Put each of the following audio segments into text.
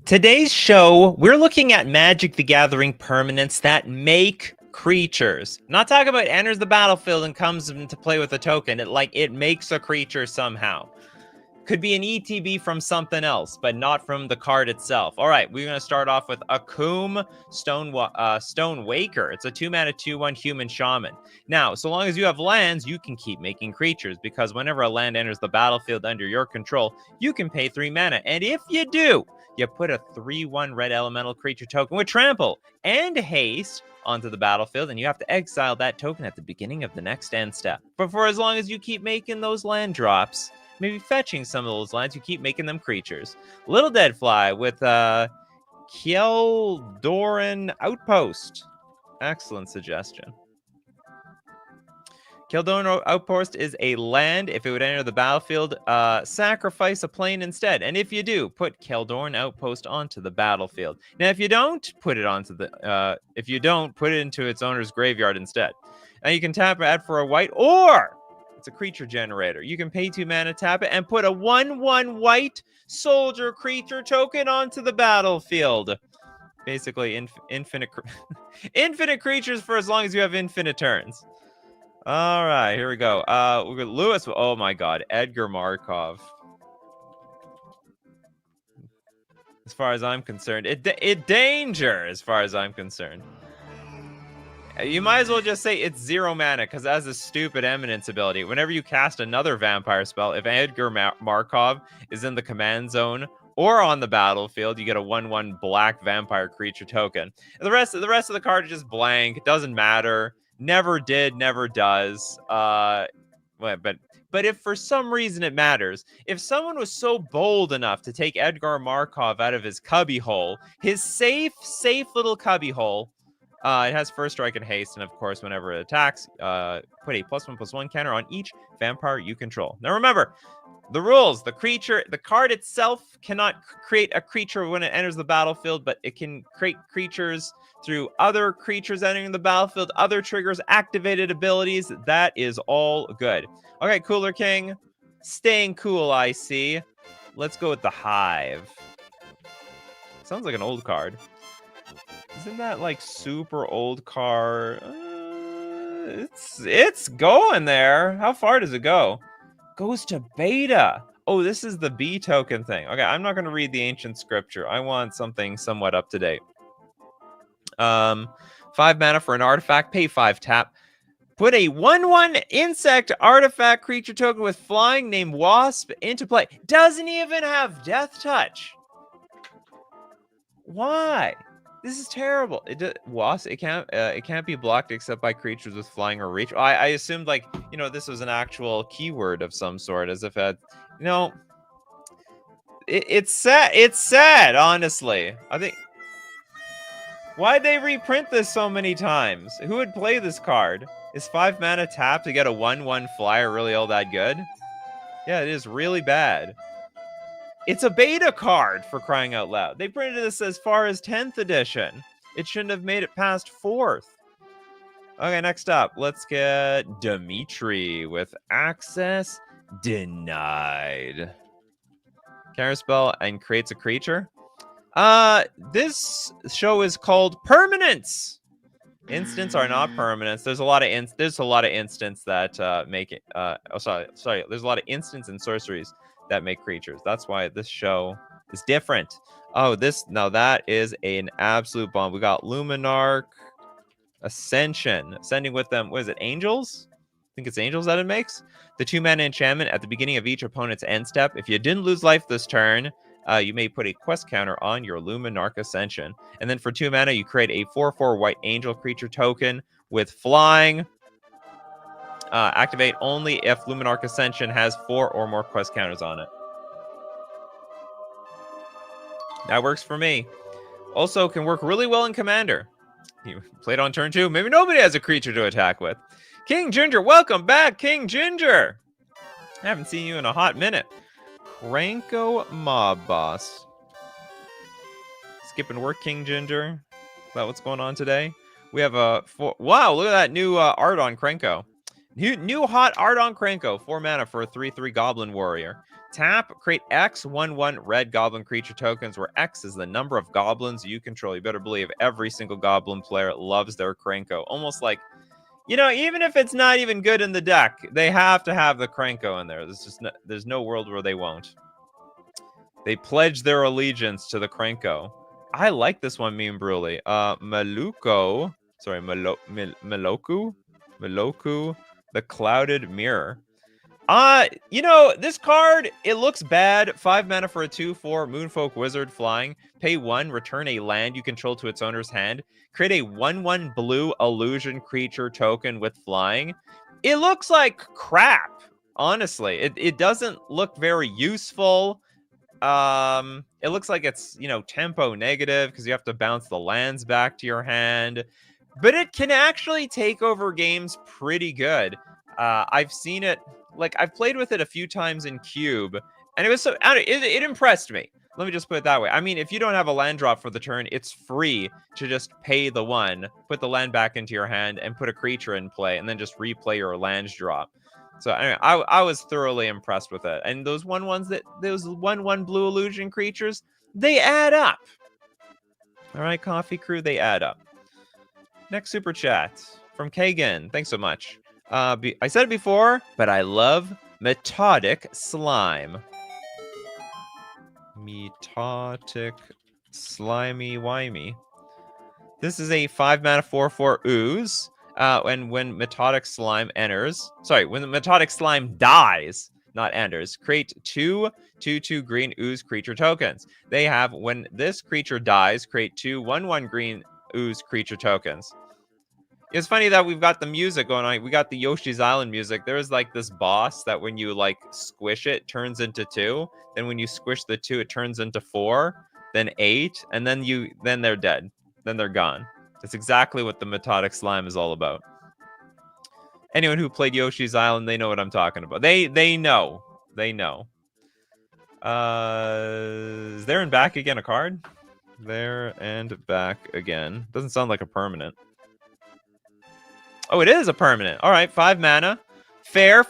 Today's show, we're looking at Magic the Gathering permanents that make creatures. Not talking about enters the battlefield and comes into play with a token. It makes a creature somehow. Could be an ETB from something else, but not from the card itself. All right, we're going to start off with Akum Stone Waker. It's a 2-mana 2/1 human shaman. Now, so long as you have lands, you can keep making creatures, because whenever a land enters the battlefield under your control, you can pay 3 mana. And if you do, you put a 3/1 red elemental creature token with trample and haste onto the battlefield, and you have to exile that token at the beginning of the next end step. But for as long as you keep making those land drops, maybe fetching some of those lands, you keep making them creatures. Little Deadfly with Kjeldoran Outpost. Excellent suggestion. Kjeldoran Outpost is a land. If it would enter the battlefield, sacrifice a plane instead. And if you do, put Kjeldoran Outpost onto the battlefield. Now, if you don't put it onto the, put it into its owner's graveyard instead. And you can tap add for a white, or it's a creature generator. You can pay 2 mana, tap it, and put a 1/1 white soldier creature token onto the battlefield. Basically, infinite creatures for as long as you have infinite turns. All right, here we go. We've got Lewis. Oh my God, Edgar Markov. As far as I'm concerned, it danger. As far as I'm concerned, you might as well just say it's 0 mana, because it has a stupid eminence ability. Whenever you cast another vampire spell, if Edgar Markov is in the command zone or on the battlefield, you get a 1/1 black vampire creature token. And the rest of the card is just blank. It doesn't matter. Never did, never does. But if for some reason it matters, if someone was so bold enough to take Edgar Markov out of his cubbyhole, his safe little cubbyhole, it has first strike and haste, and of course, whenever it attacks, put a +1/+1 counter on each vampire you control. Now remember, the rules: the card itself cannot create a creature when it enters the battlefield, but it can create creatures through other creatures entering the battlefield, other triggers, activated abilities. That is all good. Okay, Cooler King, staying cool, I see. Let's go with the Hive. Sounds like an old card. Isn't that like super old card? It's going there. How far does it go? Goes to beta. Oh, this is the B token thing. Okay, I'm not going to read the ancient scripture. I want something somewhat up to date. 5 mana for an artifact. Pay 5 tap. Put a 1/1 insect artifact creature token with flying named Wasp into play. Doesn't even have Death Touch. Why? This is terrible. Wasp. It can't be blocked except by creatures with flying or reach. I assumed, like, this was an actual keyword of some sort, as if it, it's sad. It's sad, honestly. I think. Why'd they reprint this so many times? Who would play this card? Is 5 mana tap to get a 1/1 flyer really all that good? Yeah, it is really bad. It's a beta card, for crying out loud. They printed this as far as 10th edition. It shouldn't have made it past 4th. Okay, next up, let's get Dimitri with access denied. Counterspell and creates a creature. This show is called Permanents. Instants are not permanents. There's a lot of instants that make it. Sorry. There's a lot of instants and sorceries that make creatures. That's why this show is different. Oh, that is an absolute bomb. We got Luminarch, Ascension, ascending with them. What is it? Angels? I think it's Angels that it makes. The 2 mana enchantment at the beginning of each opponent's end step. If you didn't lose life this turn, you may put a quest counter on your Luminarch Ascension. And then for 2 mana, you create a 4/4 white angel creature token with flying. Activate only if Luminarch Ascension has 4 or more quest counters on it. That works for me. Also can work really well in Commander. You played on turn 2. Maybe nobody has a creature to attack with. King Ginger, welcome back, King Ginger. I haven't seen you in a hot minute. Ranko Mob Boss. Skipping work, King Ginger. Is that what's going on today? We have a wow, look at that new art on Krenko. New hot art on Krenko. 4 mana for a 3/3 Goblin Warrior. Tap, create X 1/1 red goblin creature tokens, where X is the number of goblins you control. You better believe every single goblin player loves their Krenko. Almost like, you know, even if it's not even good in the deck, they have to have the Krenko in there. There's no world where they won't. They pledge their allegiance to the Krenko. I like this one, Meme Bruli. Maluko. Sorry, Meloku? Meloku, the Clouded Mirror. You know, this card, it looks bad. 5 mana for a 2/4 Moonfolk Wizard flying. Pay 1, return a land you control to its owner's hand. Create a 1/1 blue illusion creature token with flying. It looks like crap, honestly. It doesn't look very useful. It looks like it's, you know, tempo negative because you have to bounce the lands back to your hand. But it can actually take over games pretty good. I've seen it, like, I've played with it a few times in Cube, and it was so, it impressed me. Let me just put it that way. I mean, if you don't have a land drop for the turn, it's free to just pay the 1, put the land back into your hand, and put a creature in play, and then just replay your land drop. So anyway, I was thoroughly impressed with it. And those 1/1 blue illusion creatures, they add up. All right, Coffee Crew, they add up. Next super chat from Kagan. Thanks so much. I said it before, but I love Metotic Slime. Metotic Slimy-wimey. This is a 5 mana 4/4 ooze. And when Metotic Slime enters, when the Metotic Slime dies, not enters, create 2/2/2 green ooze creature tokens. They have, when this creature dies, create 2/1/1 green ooze creature tokens. It's funny that we've got the music going on. We got the Yoshi's Island music. There's like this boss that when you like squish it, turns into 2. Then when you squish the 2, it turns into 4, then 8, and then they're dead. Then they're gone. That's exactly what the Metotic Slime is all about. Anyone who played Yoshi's Island, they know what I'm talking about. They know. They know. Is There and Back Again a card? There and Back Again. Doesn't sound like a permanent. Oh, it is a permanent. All right, 5 mana. Fair.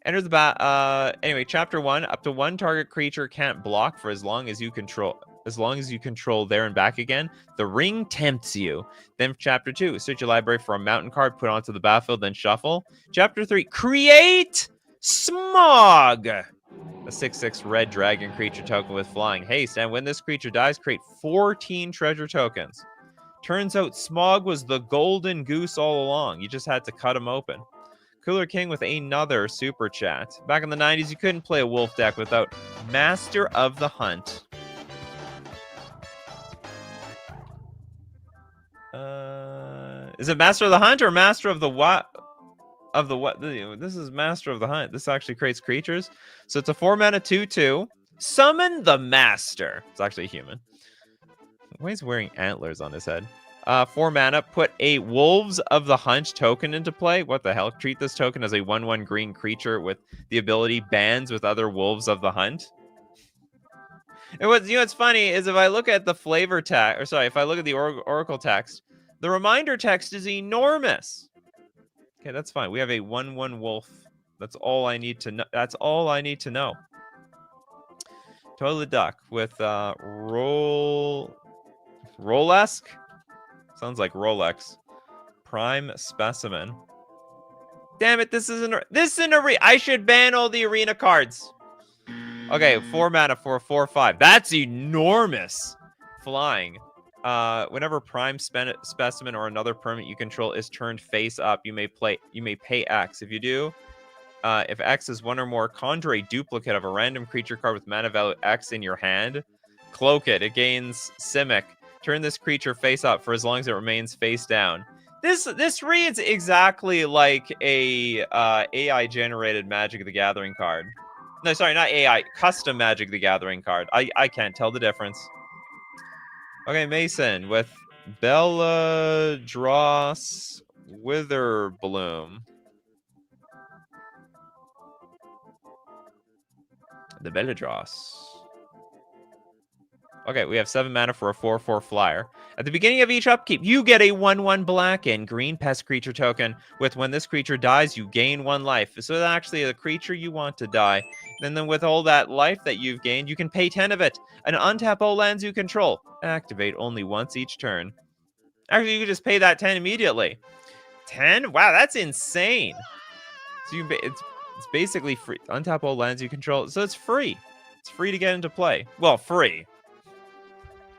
Enter the anyway, chapter 1. Up to 1 target creature can't block for as long as you control There and Back Again. The ring tempts you. Then chapter 2. Search your library for a mountain card, put onto the battlefield, then shuffle. Chapter 3. Create Smog. A 6/6 red dragon creature token with flying haste. And when this creature dies, create 14 treasure tokens. Turns out Smog was the golden goose all along. You just had to cut him open. Cooler King with another super chat. Back in the 90s, you couldn't play a wolf deck without Master of the Hunt. Is it Master of the Hunt or Master of the what? Of the what? This is Master of the Hunt. This actually creates creatures. So it's a 4 mana 2/2. Summon the Master. It's actually a human. Why is he wearing antlers on his head? 4 mana, put a Wolves of the Hunt token into play. What the hell? Treat this token as a 1/1 green creature with the ability bands with other Wolves of the Hunt. And what's funny is if I look at the flavor text, if I look at the Oracle text, the reminder text is enormous. Okay, that's fine. We have a 1/1 wolf. That's all I need to know. That's all I need to know. Toilet Duck with Rolesk? Sounds like Rolex. Prime Specimen. Damn it, this isn't arena. I should ban all the arena cards. Okay, 4 mana for 4/5. That's enormous. Flying. Whenever Prime Specimen or another permanent you control is turned face up, you may pay X. If you do, if X is 1 or more, conjure a duplicate of a random creature card with mana value X in your hand. Cloak it. It gains Simic. Turn this creature face up for as long as it remains face down. This reads exactly like a AI generated Magic the Gathering card. No, sorry, not AI. Custom Magic the Gathering card. I can't tell the difference. Okay, Mason with Belladross Witherbloom. The Belladross. Okay, we have 7 mana for a 4/4 flyer. At the beginning of each upkeep, you get a 1/1 black and green pest creature token. With when this creature dies, you gain 1 life. So it's actually the creature you want to die. And then with all that life that you've gained, you can pay 10 of it and untap all lands you control. Activate only once each turn. Actually, you can just pay that 10 immediately. 10? Wow, that's insane. So it's basically free. Untap all lands you control. So it's free. It's free to get into play. Well, free.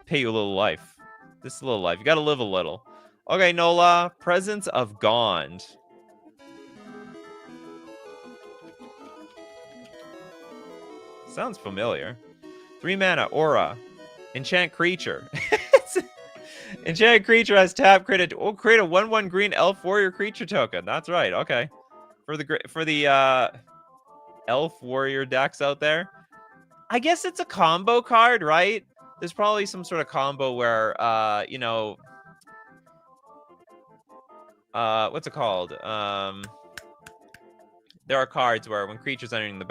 Pay you a little life. Just a little life. You gotta live a little. Okay, Nola. Presence of Gond. Sounds familiar. 3 mana, aura. Enchant creature. Enchant creature has tap, create a 1/1 green elf warrior creature token. That's right, okay. For the elf warrior decks out there. I guess it's a combo card, right? There's probably some sort of combo where you know, what's it called? There are cards where when a creature enters the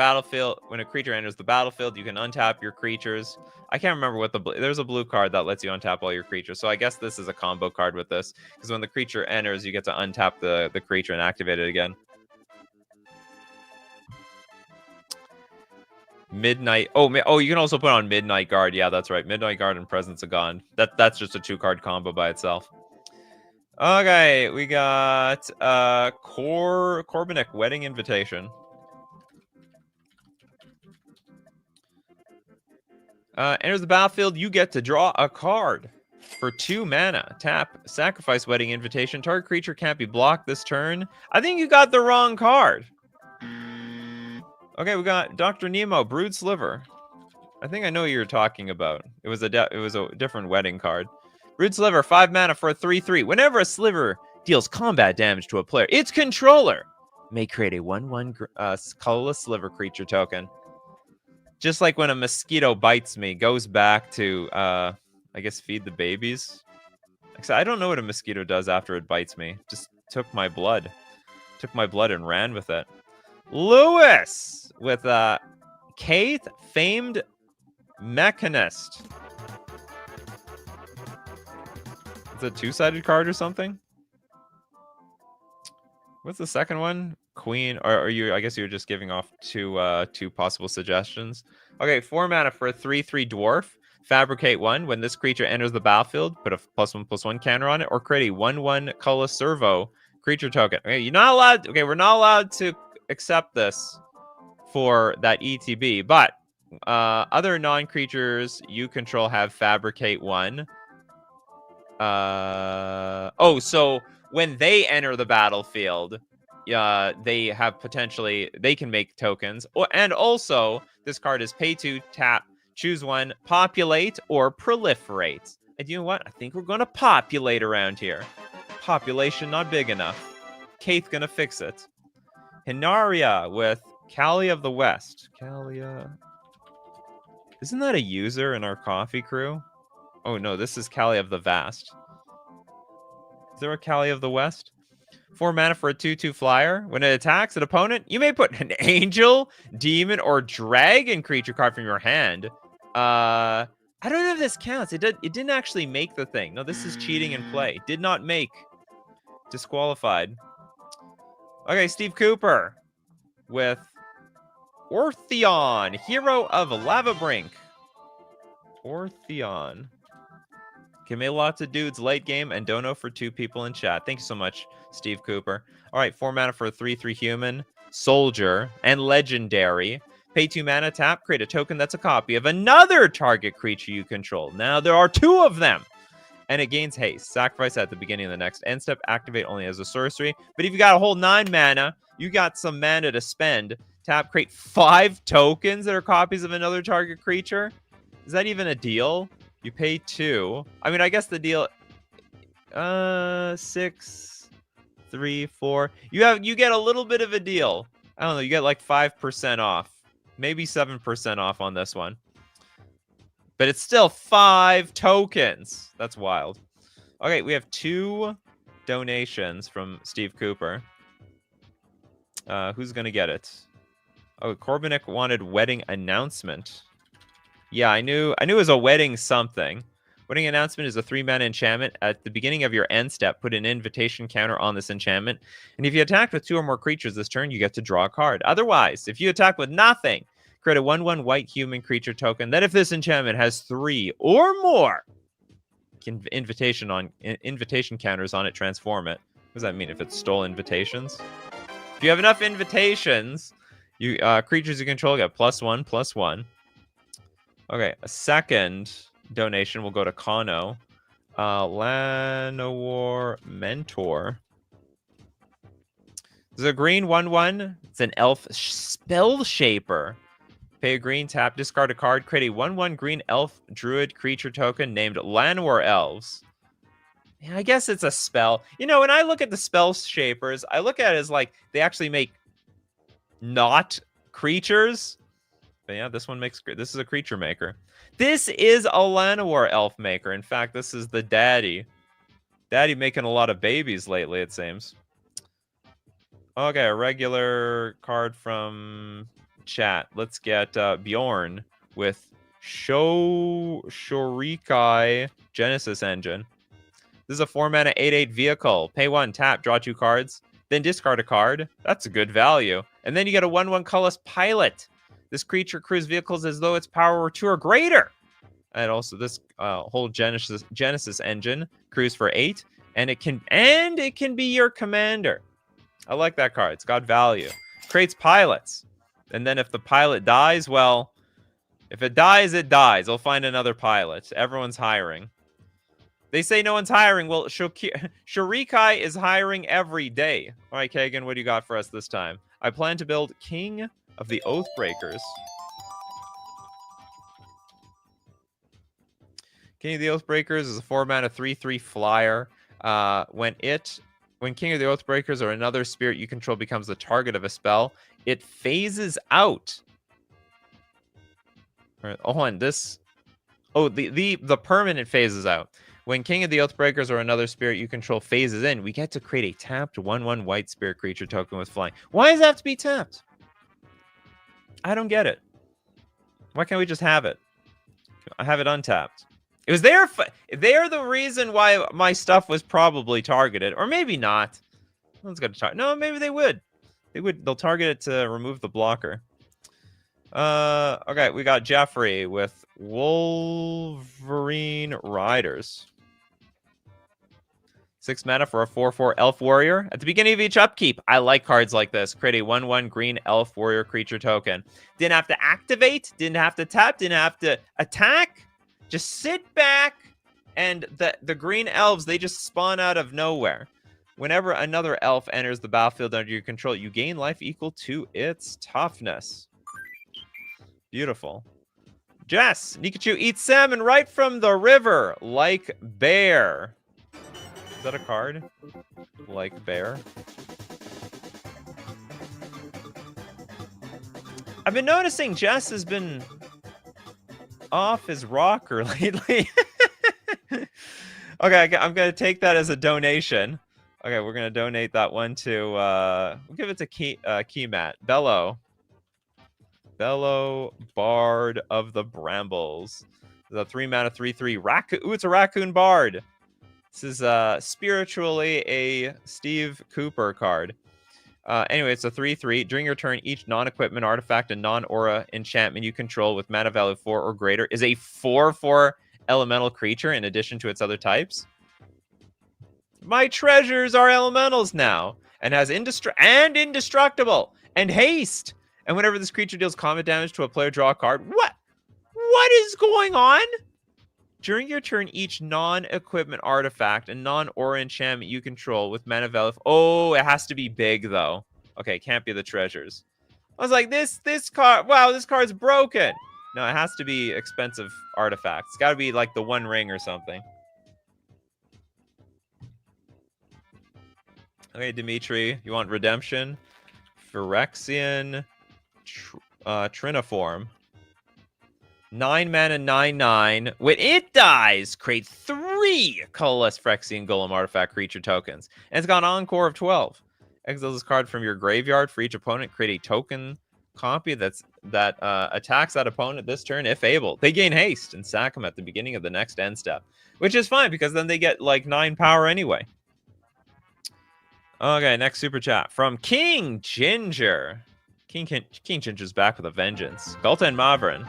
battlefield, you can untap your creatures. I can't remember what there's a blue card that lets you untap all your creatures. So I guess this is a combo card with this, because when the creature enters, you get to untap the creature and activate it again. Midnight. Oh, you can also put on Midnight Guard. Yeah, that's right. Midnight Guard and Presence of Gone. That's just a 2-card combo by itself. Okay, we got Corbinic Wedding Invitation. Enters the battlefield, you get to draw a card. For 2 mana, tap, sacrifice Wedding Invitation. Target creature can't be blocked this turn. I think you got the wrong card. Okay, we got Dr. Nemo, Brood Sliver. I think I know what you're talking about. It was a different wedding card. Brood Sliver, 5 mana for a 3/3. Whenever a sliver deals combat damage to a player, its controller may create a 1/1 colorless sliver creature token. Just like when a mosquito bites me, goes back to, I guess, feed the babies. Actually, I don't know what a mosquito does after it bites me. Just took my blood. Took my blood and ran with it. Lewis with Kate, Famed Mechanist. It's a 2-sided card or something? What's the second one? Queen, or are you? I guess you're just giving off two possible suggestions. Okay, 4 mana for a 3/3 dwarf. Fabricate 1. When this creature enters the battlefield, put a +1/+1 counter on it, or create a 1/1 colorless servo creature token. Okay, you're not allowed. Okay, we're not allowed to accept this for that ETB, but other non-creatures you control have Fabricate 1. So when they enter the battlefield, they have they can make tokens. And also, this card is pay 2, tap, choose 1, populate or proliferate. And you know what? I think we're going to populate around here. Population not big enough. Kate's going to fix it. Hinaria with Callie of the West. Callia. Isn't that a user in our coffee crew? Oh, no, this is Callie of the Vast. Is there a Callie of the West? 4 mana for a 2/2 flyer. When it attacks an opponent, you may put an angel, demon, or dragon creature card from your hand. I don't know if this counts. It didn't actually make the thing. No, this is cheating in play. Did not make. Disqualified. Okay, Steve Cooper with Ortheon, Hero of Lavabrink. Ortheon. Can make lots of dudes late game and dono for 2 people in chat. Thank you so much, Steve Cooper. All right, 4 mana for a 3/3 human, soldier, and legendary. Pay 2 mana, tap, create a token that's a copy of another target creature you control. Now there are 2 of them. And it gains haste. Sacrifice at the beginning of the next end step. Activate only as a sorcery. But if you got a whole 9 mana, you got some mana to spend. Tap, create 5 tokens that are copies of another target creature. Is that even a deal? You pay 2. I mean, I guess the deal. 6, 3, 4. You get a little bit of a deal. I don't know. You get like 5% off, maybe 7% off on this one. But it's still 5 tokens. That's wild. Okay, we have 2 donations from Steve Cooper. Who's gonna get it? Oh, Corbinic wanted wedding announcement. Yeah, I knew it was a wedding something. Wedding announcement is a 3-mana enchantment. At the beginning of your end step, put an invitation counter on this enchantment. And if you attack with 2 or more creatures this turn, you get to draw a card. Otherwise, if you attack with nothing, create a 1/1 white human creature token. Then if this enchantment has 3 or more invitation counters on it, transform it. What does that mean? If it stole invitations? If you have enough invitations, you creatures you control get +1/+1. Okay, a second donation will go to Kano. Llanowar Mentor. There's a green 1/1. It's an elf spell shaper. Pay a green, tap, discard a card, create a 1/1 green elf druid creature token named Llanowar Elves. Yeah, I guess it's a spell. You know, when I look at the spell shapers, I look at it as like they actually make not creatures. But yeah, this one makes... This is a creature maker. This is a Llanowar elf maker. In fact, this is the daddy. Daddy making a lot of babies lately, it seems. Okay, a regular card from chat. Let's get Bjorn with Shorikai Genesis Engine. This is a 4-mana 8/8 vehicle. Pay 1, tap, draw 2 cards, then discard a card. That's a good value. And then you get a 1/1 colorless pilot. This creature crews vehicles as though its power were 2 or greater. And also this whole Genesis engine crews for 8, and it can be your commander. I like that card. It's got value. Creates pilots. And then if the pilot dies, well, if it dies, it dies. I'll find another pilot. Everyone's hiring. They say no one's hiring. Well, Shorikai is hiring every day. All right, Kagan, what do you got for us this time? I plan to build King of the Oathbreakers. King of the Oathbreakers is a 4-mana 3/3 flyer. When King of the Oathbreakers or another spirit you control becomes the target of a spell, it phases out. All right, hold on. The permanent phases out. When King of the Oathbreakers or another spirit you control phases in, we get to create a tapped 1/1 white spirit creature token with flying. Why does it have to be tapped? I don't get it. Why can't we just have it? I have it untapped. It was there. They're the reason why my stuff was probably targeted, or maybe not. Someone's got to target. No, maybe they would. They'll target it to remove the blocker. Okay, we got Jeffrey with Wolverine Riders. 6 mana for a 4/4 elf warrior. At the beginning of each upkeep, I like cards like this. Create a 1/1 green elf warrior creature token. Didn't have to activate, didn't have to tap, didn't have to attack. Just sit back, and the green elves, they just spawn out of nowhere. Whenever another elf enters the battlefield under your control, you gain life equal to its toughness. Beautiful. Jess, Nikachu eats salmon right from the river, like bear. Is that a card? Like bear? I've been noticing Jess has been off his rocker lately. Okay, I'm going to take that as a donation. Okay, we're going to donate that one to... we'll give it to Keymat. Bello, Bard of the Brambles. The 3-mana 3/3 raccoon. Ooh, it's a raccoon bard. This is spiritually a Steve Cooper card. Anyway, it's a 3/3. During your turn, each non-equipment artifact and non-aura enchantment you control with mana value 4 or greater is a 4/4 elemental creature in addition to its other types. My treasures are elementals now, and has indestructible and haste. And whenever this creature deals combat damage to a player, draw a card. What is going on? During your turn, each non-equipment artifact and non-aura enchantment you control with mana value... Oh, it has to be big, though. Okay, can't be the treasures. I was like, this card... Wow, this card's broken. No, it has to be expensive artifacts. It's got to be like the One Ring or something. Okay, Dimitri, you want redemption? Phyrexian Triniform. 9 mana, 9/9. When it dies, create 3 colorless Phyrexian Golem artifact creature tokens. And it's got an encore of 12. Exile this card from your graveyard. For each opponent, create a token copy that's that attacks that opponent this turn if able. They gain haste and sack them at the beginning of the next end step, which is fine because then they get like 9 power anyway. Okay, next super chat from King Ginger. King Ginger's back with a vengeance. Galta and Mavrin.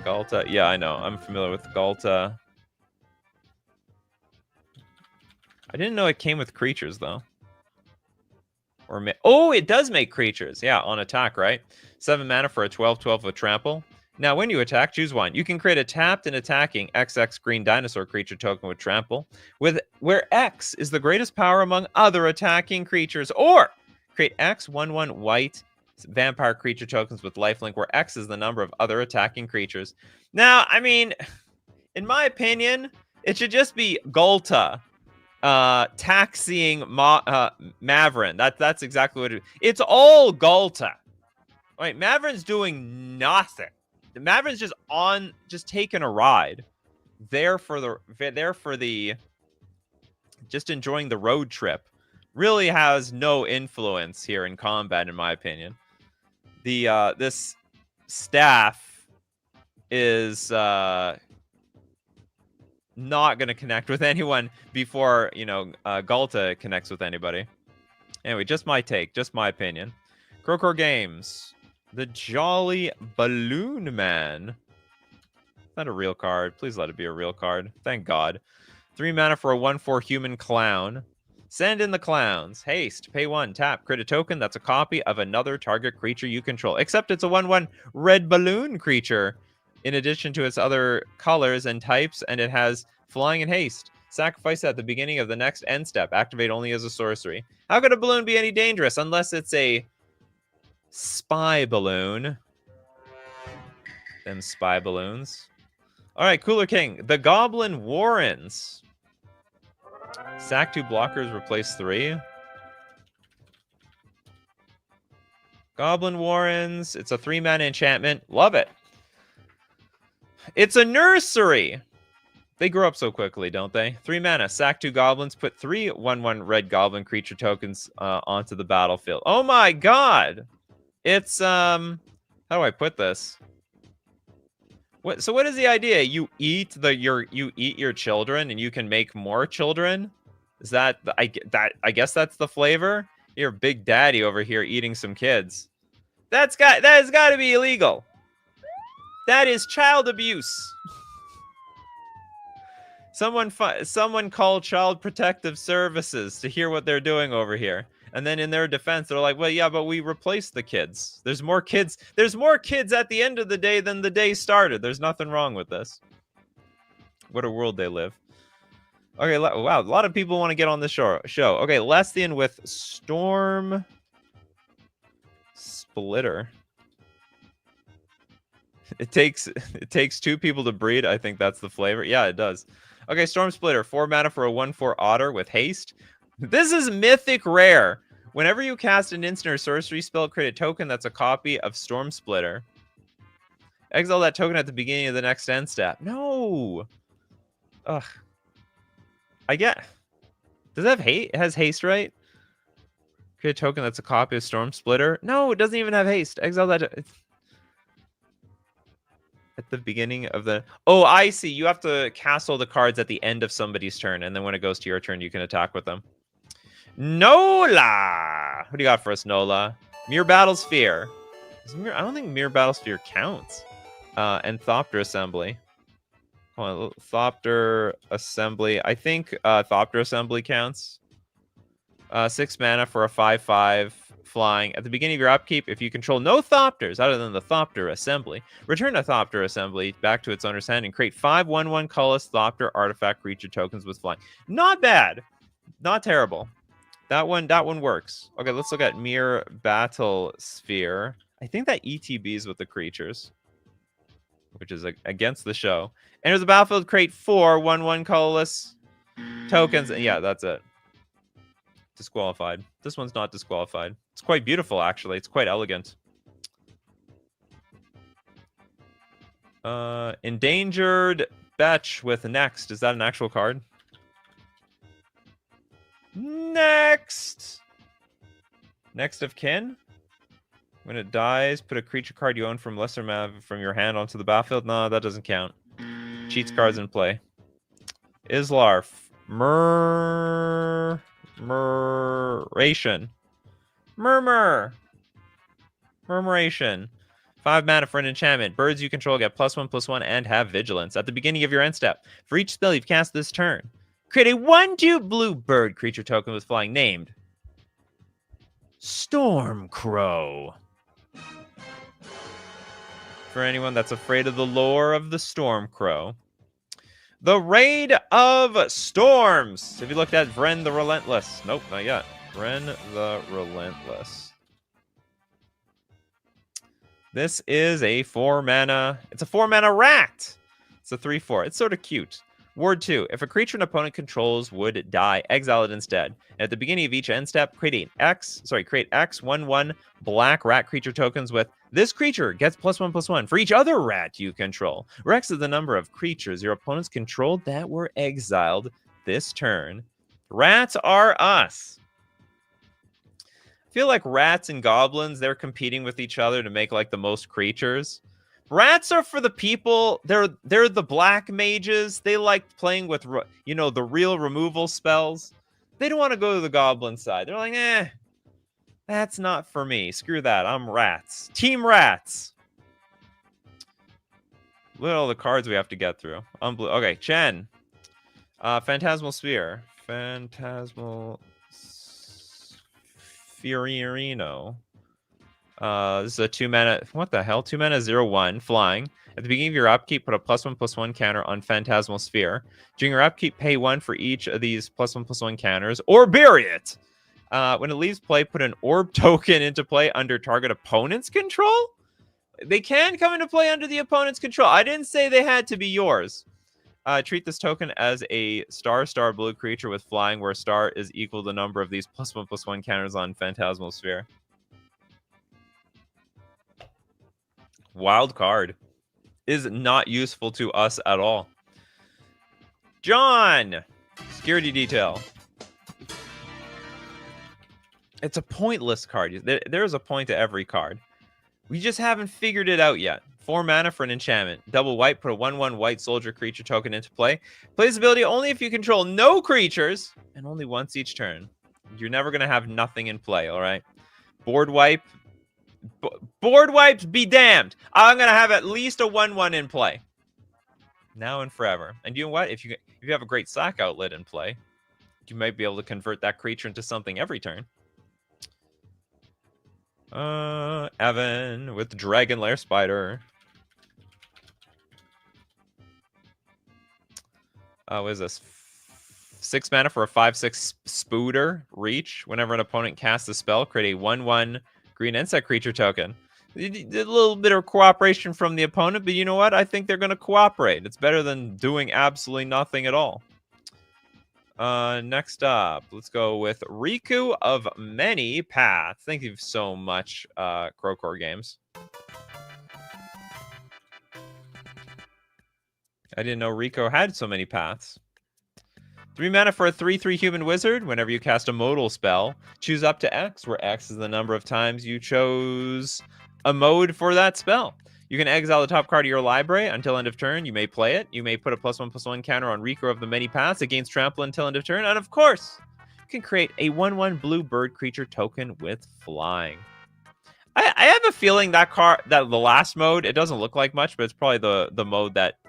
Galta. Yeah, I know. I'm familiar with Galta. I didn't know it came with creatures though. Or oh, it does make creatures. Yeah, on attack, right? 7 mana for a 12/12 with trample. Now, when you attack, choose one. You can create a tapped and attacking XX green dinosaur creature token with trample, where X is the greatest power among other attacking creatures, or create X 1/1 white vampire creature tokens with lifelink, where X is the number of other attacking creatures. Now, I mean, in my opinion, it should just be Golta taxiing Mavrin. That's exactly what it is. It's all Golta. Right, Mavrin's doing nothing. Mavrin's just taking a ride. There for the just enjoying the road trip. Really has no influence here in combat, in my opinion. The this staff is not going to connect with anyone before, Galta connects with anybody. Anyway, just my take, just my opinion. Crowcore Games. The Jolly Balloon Man. Is that a real card? Please let it be a real card. Thank God. 3 mana for a 1/4 human clown. Send in the clowns. Haste. Pay 1. Tap. Create a token that's a copy of another target creature you control. Except it's a 1/1 red balloon creature. In addition to its other colors and types, and it has flying and haste. Sacrifice at the beginning of the next end step. Activate only as a sorcery. How could a balloon be any dangerous unless it's a spy balloon? Them spy balloons. All right, Cooler King. The Goblin Warrens. Sack 2 blockers, replace 3. Goblin Warrens. It's a 3 mana enchantment. Love it. It's a nursery. They grow up so quickly, don't they? 3 mana. Sack 2 goblins. Put 3 1/1 red goblin creature tokens onto the battlefield. Oh my god. It's how do I put this? So what is the idea? You eat your children and you can make more children? Is that I guess that's the flavor? You're Big Daddy over here eating some kids. That has got to be illegal. That is child abuse. Someone call Child Protective Services to hear what they're doing over here. And then in their defense, they're like, well, yeah, but we replaced the kids. There's more kids. There's more kids at the end of the day than the day started. There's nothing wrong with this. What a world they live. Okay, wow, a lot of people want to get on this show. Okay, Lesthian with Storm Splitter. It takes 2 people to breed. I think that's the flavor. Yeah, it does. Okay, Storm Splitter, 4 mana for a 1/4 otter with haste. This is mythic rare. Whenever you cast an instant or sorcery spell, create a token that's a copy of Storm Splitter. Exile that token at the beginning of the next end step. No. Ugh. I get. Does it have haste? It has haste, right? Create a token that's a copy of Storm Splitter. No, it doesn't even have haste. Exile that. At the beginning of the... Oh, I see. You have to cast all the cards at the end of somebody's turn, and then when it goes to your turn, you can attack with them. Nola! What do you got for us, Nola? Mere Battlesphere. I don't think Mere Battlesphere counts. And Thopter Assembly. Hold on, Thopter Assembly. I think Thopter Assembly counts. 6 mana for a 5/5 flying. At the beginning of your upkeep, if you control no Thopters other than the Thopter Assembly, return a Thopter Assembly back to its owner's hand and create 5 1/1 colorless Thopter artifact creature tokens with flying. Not bad. Not terrible. That one works. Okay, let's look at Mere Battle Sphere. I think that ETBs with the creatures, which is against the show. Enters the battlefield, create 4 1/1 colorless tokens. Yeah, that's it. Disqualified. This one's not disqualified. It's quite beautiful, actually. It's quite elegant. Endangered Betch with Next. Is that an actual card? Next! Next of kin? When it dies, put a creature card you own from lesser mana from your hand onto the battlefield. No, that doesn't count. Cheats cards in play. Islarf. Murmuration. Murmuration. 5 mana for an enchantment. Birds you control get +1/+1 and have vigilance. At the beginning of your end step, for each spell you've cast this turn, create a 1/2 blue bird creature token with flying named Stormcrow. For anyone that's afraid of the lore of the Stormcrow. The Raid of Storms. Have you looked at Vren the Relentless? Nope, not yet. Vren the Relentless. This is a 4 mana. It's a 4 mana rat. It's a 3/4. It's sort of cute. Ward 2. If a creature an opponent controls would die, exile it instead. And at the beginning of each end step, create X 1/1 black rat creature tokens with this creature gets +1/+1 for each other rat you control. Where X is the number of creatures your opponents controlled that were exiled this turn. Rats are us. I feel like rats and goblins, they're competing with each other to make like the most creatures. Rats are for the people. They're the black mages. They like playing with, you know, the real removal spells. They don't want to go to the goblin side. They're like, that's not for me. Screw that. I'm rats. Team rats. Look at all the cards we have to get through. Okay, Chen. Phantasmal Sphere. Phantasmal Fiorino. This is a 2 mana. What the hell? 2 mana 0/1 flying. At the beginning of your upkeep, put a +1/+1 counter on Phantasmal Sphere. During your upkeep, pay 1 for each of these +1/+1 counters, or bury it. When it leaves play, put an orb token into play under target opponent's control. They can come into play under the opponent's control. I didn't say they had to be yours. Treat this token as a star blue creature with flying, where star is equal to the number of these +1/+1 counters on Phantasmal Sphere. Wild card is not useful to us at all. John, security detail. It's a pointless card. There's a point to every card. We just haven't figured it out yet. 4 mana for an enchantment. Double white, put a 1/1 white soldier creature token into play. Plays this ability only if you control no creatures and only once each turn. You're never going to have nothing in play, all right? Board wipe. Board wipes be damned. I'm going to have at least a 1/1 in play. Now and forever. And you know what? If you have a great sack outlet in play, you might be able to convert that creature into something every turn. Evan with Dragon Lair Spider. What is this? 6 mana for a 5/6 Spooter. Reach. Whenever an opponent casts a spell, create a 1/1 green insect creature token. A little bit of cooperation from the opponent, but you know what? I think they're going to cooperate. It's better than doing absolutely nothing at all. Next up, let's go with Riku of Many Paths. Thank you so much, Crowcore Games. I didn't know Rico had so many paths. 3 mana for a 3/3 human wizard. Whenever you cast a modal spell, choose up to X, where X is the number of times you chose a mode for that spell. You can exile the top card of your library until end of turn. You may play it. You may put a +1/+1 counter on Rico of the Many Paths against trample until end of turn. And of course, you can create a 1/1 blue bird creature token with flying. I have a feeling that the last mode, it doesn't look like much, but it's probably the mode that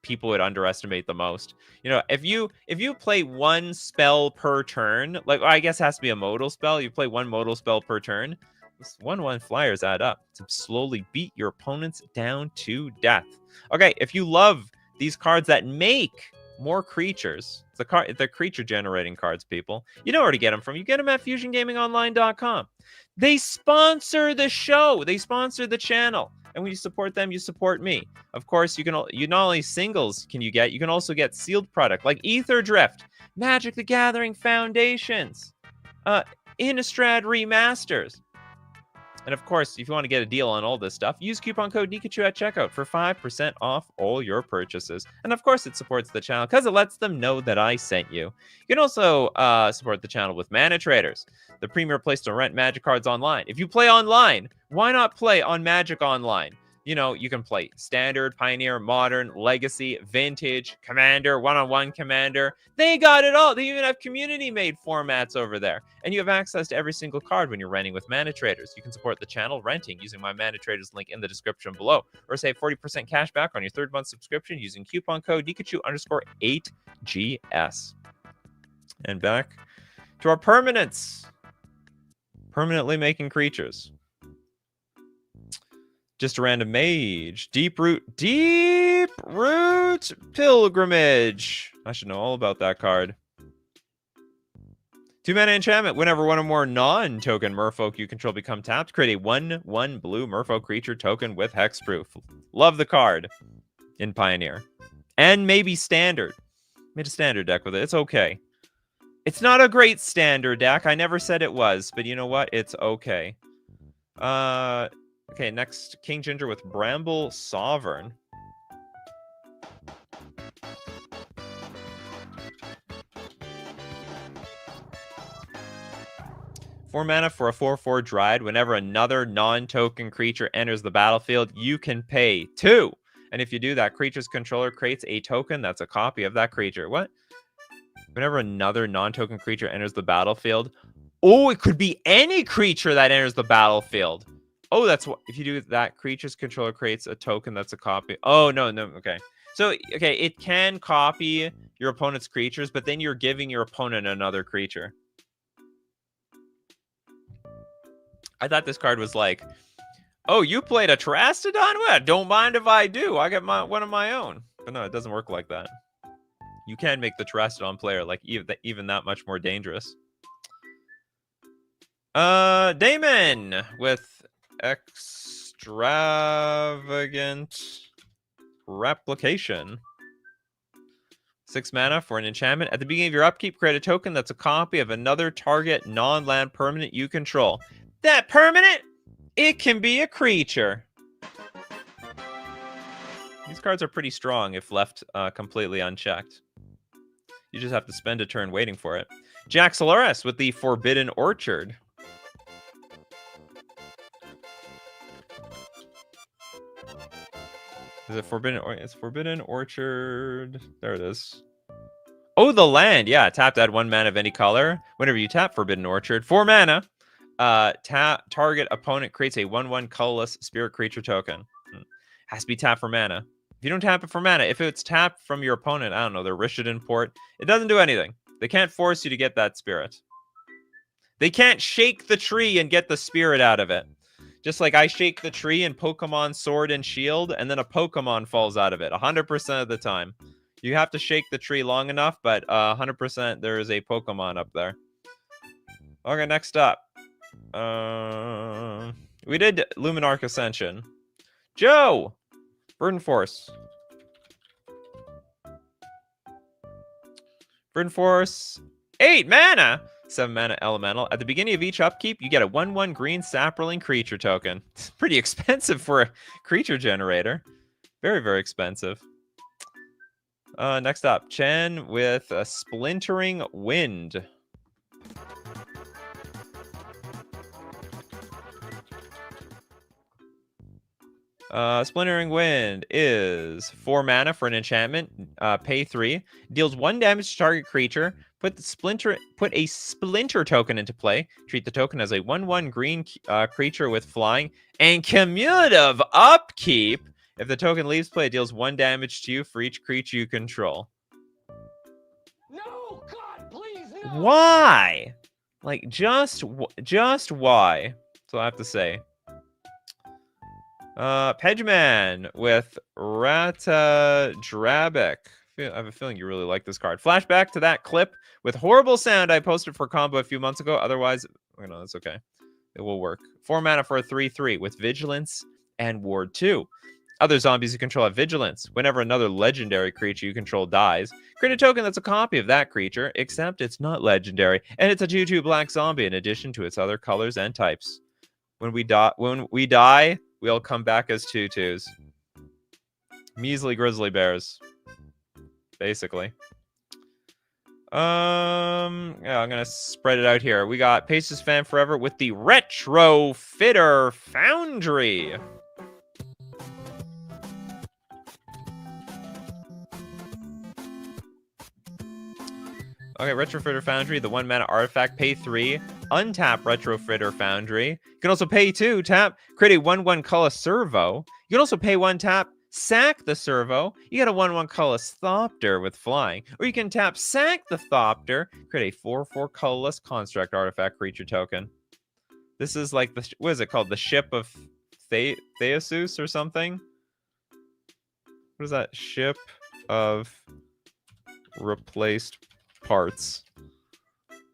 people would underestimate the most. You know, if you play 1 spell per turn, like I guess it has to be a modal spell. You play 1 modal spell per turn. This 1/1 flyers add up to slowly beat your opponents down to death. Okay, if you love these cards that make more creatures, the creature generating cards, people, you know where to get them from. You get them at FusionGamingOnline.com. They sponsor the show. They sponsor the channel. And when you support them, you support me. Of course, you not only singles you can also get sealed product like Ether Drift, Magic the Gathering Foundations, Innistrad Remasters. And of course, if you want to get a deal on all this stuff, use coupon code Nikachu at checkout for 5% off all your purchases. And of course, it supports the channel because it lets them know that I sent you. You can also support the channel with Mana Traders, the premier place to rent Magic cards online. If you play online, why not play on Magic Online? You know, you can play Standard, Pioneer, Modern, Legacy, Vintage, Commander, One-on-One Commander. They got it all. They even have community-made formats over there. And you have access to every single card when you're renting with Mana Traders. You can support the channel renting using my Mana Traders link in the description below. Or save 40% cash back on your third month subscription using coupon code Nikachu_8GS. And back to our permanents. Permanently making creatures. Just a random mage. Deep Root Pilgrimage. I should know all about that card. 2-mana enchantment. Whenever one or more non-token merfolk you control become tapped, create a 1/1 blue merfolk creature token with hexproof. Love the card in Pioneer. And maybe Standard. Made a Standard deck with it. It's okay. It's not a great Standard deck. I never said it was, but you know what? It's okay. Okay, next, King Ginger with Bramble Sovereign. Four mana for a 4/4 Dryad. Whenever another non-token creature enters the battlefield, you can pay 2. And if you do, that creature's controller creates a token that's a copy of that creature. What? Whenever another non-token creature enters the battlefield. Oh, it could be any creature that enters the battlefield. Oh, that's what, if you do that, creature's controller creates a token that's a copy. Oh, no, okay. So, okay, it can copy your opponent's creatures, but then you're giving your opponent another creature. I thought this card was like, oh, you played a Terastodon? Well, don't mind if I do. I get one of my own. But no, it doesn't work like that. You can make the Terastodon player like even that much more dangerous. Damon with Extravagant Replication. 6 mana for an enchantment. At the beginning of your upkeep, create a token that's a copy of another target non-land permanent you control. That permanent, it can be a creature. These cards are pretty strong if left completely unchecked. You just have to spend a turn waiting for it. Jack Solaris with the Forbidden Orchard. Is it Forbidden? It's Forbidden Orchard. There it is. Oh, the land. Yeah, tap to add 1 mana of any color. Whenever you tap Forbidden Orchard, 4 mana. Target opponent creates a 1/1 colorless spirit creature token. Has to be tapped for mana. If you don't tap it for mana, if it's tapped from your opponent, I don't know, their Rishadan port, it doesn't do anything. They can't force you to get that spirit. They can't shake the tree and get the spirit out of it. Just like I shake the tree in Pokemon Sword and Shield, and then a Pokemon falls out of it 100% of the time. You have to shake the tree long enough, but 100% there is a Pokemon up there. Okay, next up. We did Luminarch Ascension. Joe! Burden Force. Burden Force. 8 mana! 7 mana elemental. At the beginning of each upkeep, you get a 1/1 green Saproling creature token. It's pretty expensive for a creature generator. Very, very expensive. Next up, Chen with a Splintering Wind. Splintering Wind is 4 mana for an enchantment. Pay 3. Deals 1 damage to target creature. Put a splinter token into play. Treat the token as a 1/1 green creature with flying and cumulative upkeep. If the token leaves play, it deals 1 damage to you for each creature you control. No, God, please, no. Why? Like, just why? That's all I have to say. Pedgeman with Rata Drabic. I have a feeling you really like this card. Flashback to that clip with horrible sound I posted for combo a few months ago. Otherwise, no, that's okay. It will work. 4 mana for a 3/3 with Vigilance and Ward 2. Other zombies you control have Vigilance. Whenever another legendary creature you control dies, create a token that's a copy of that creature, except it's not legendary, and it's a 2/2 black zombie in addition to its other colors and types. When we die, we'll come back as 2/2s. Measly grizzly bears. Basically. Yeah, I'm gonna spread it out here. We got Pacers Fan Forever with the Retro Fitter Foundry. Okay, Retrofitter Foundry, the 1-mana artifact, pay 3, untap Retrofitter Foundry. You can also pay 2, tap, create a 1/1 color servo. You can also pay 1 tap, sack the servo. You get a 1/1 colorless Thopter with flying. Or you can tap, sack the Thopter, create a 4/4 colorless construct artifact creature token. This is like the, what is it called? The Ship of Theosus or something? What is that? Ship of replaced parts.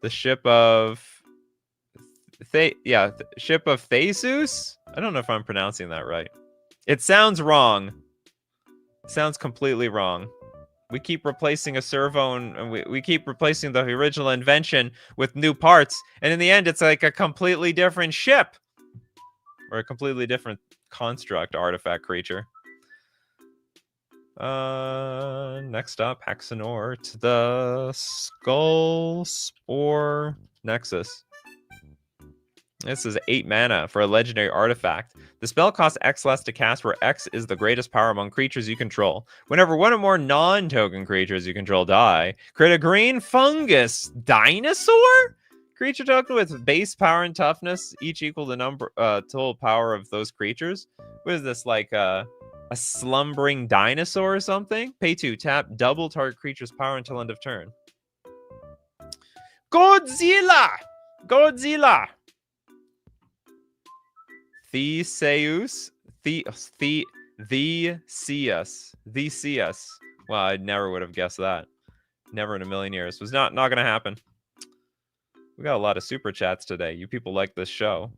The ship of Ship of Theseus? I don't know if I'm pronouncing that right. It sounds wrong. It sounds completely wrong. We keep replacing a servo and we keep replacing the original invention with new parts, and in the end it's like a completely different ship. Or a completely different construct artifact creature. Next up, Hexenort, the Skull Spore Nexus. This is 8 mana for a legendary artifact. The spell costs X less to cast, where X is the greatest power among creatures you control. Whenever one or more non-token creatures you control die, create a green fungus dinosaur? Creature token with base power and toughness, each equal the number total power of those creatures. What is this, like a slumbering dinosaur or something? Pay 2, tap, double target creature's power until end of turn. Godzilla! Godzilla! Theseus? Theseus. Well, I never would have guessed that. Never in a million years. Was not gonna happen. We got a lot of super chats today. You people like this show.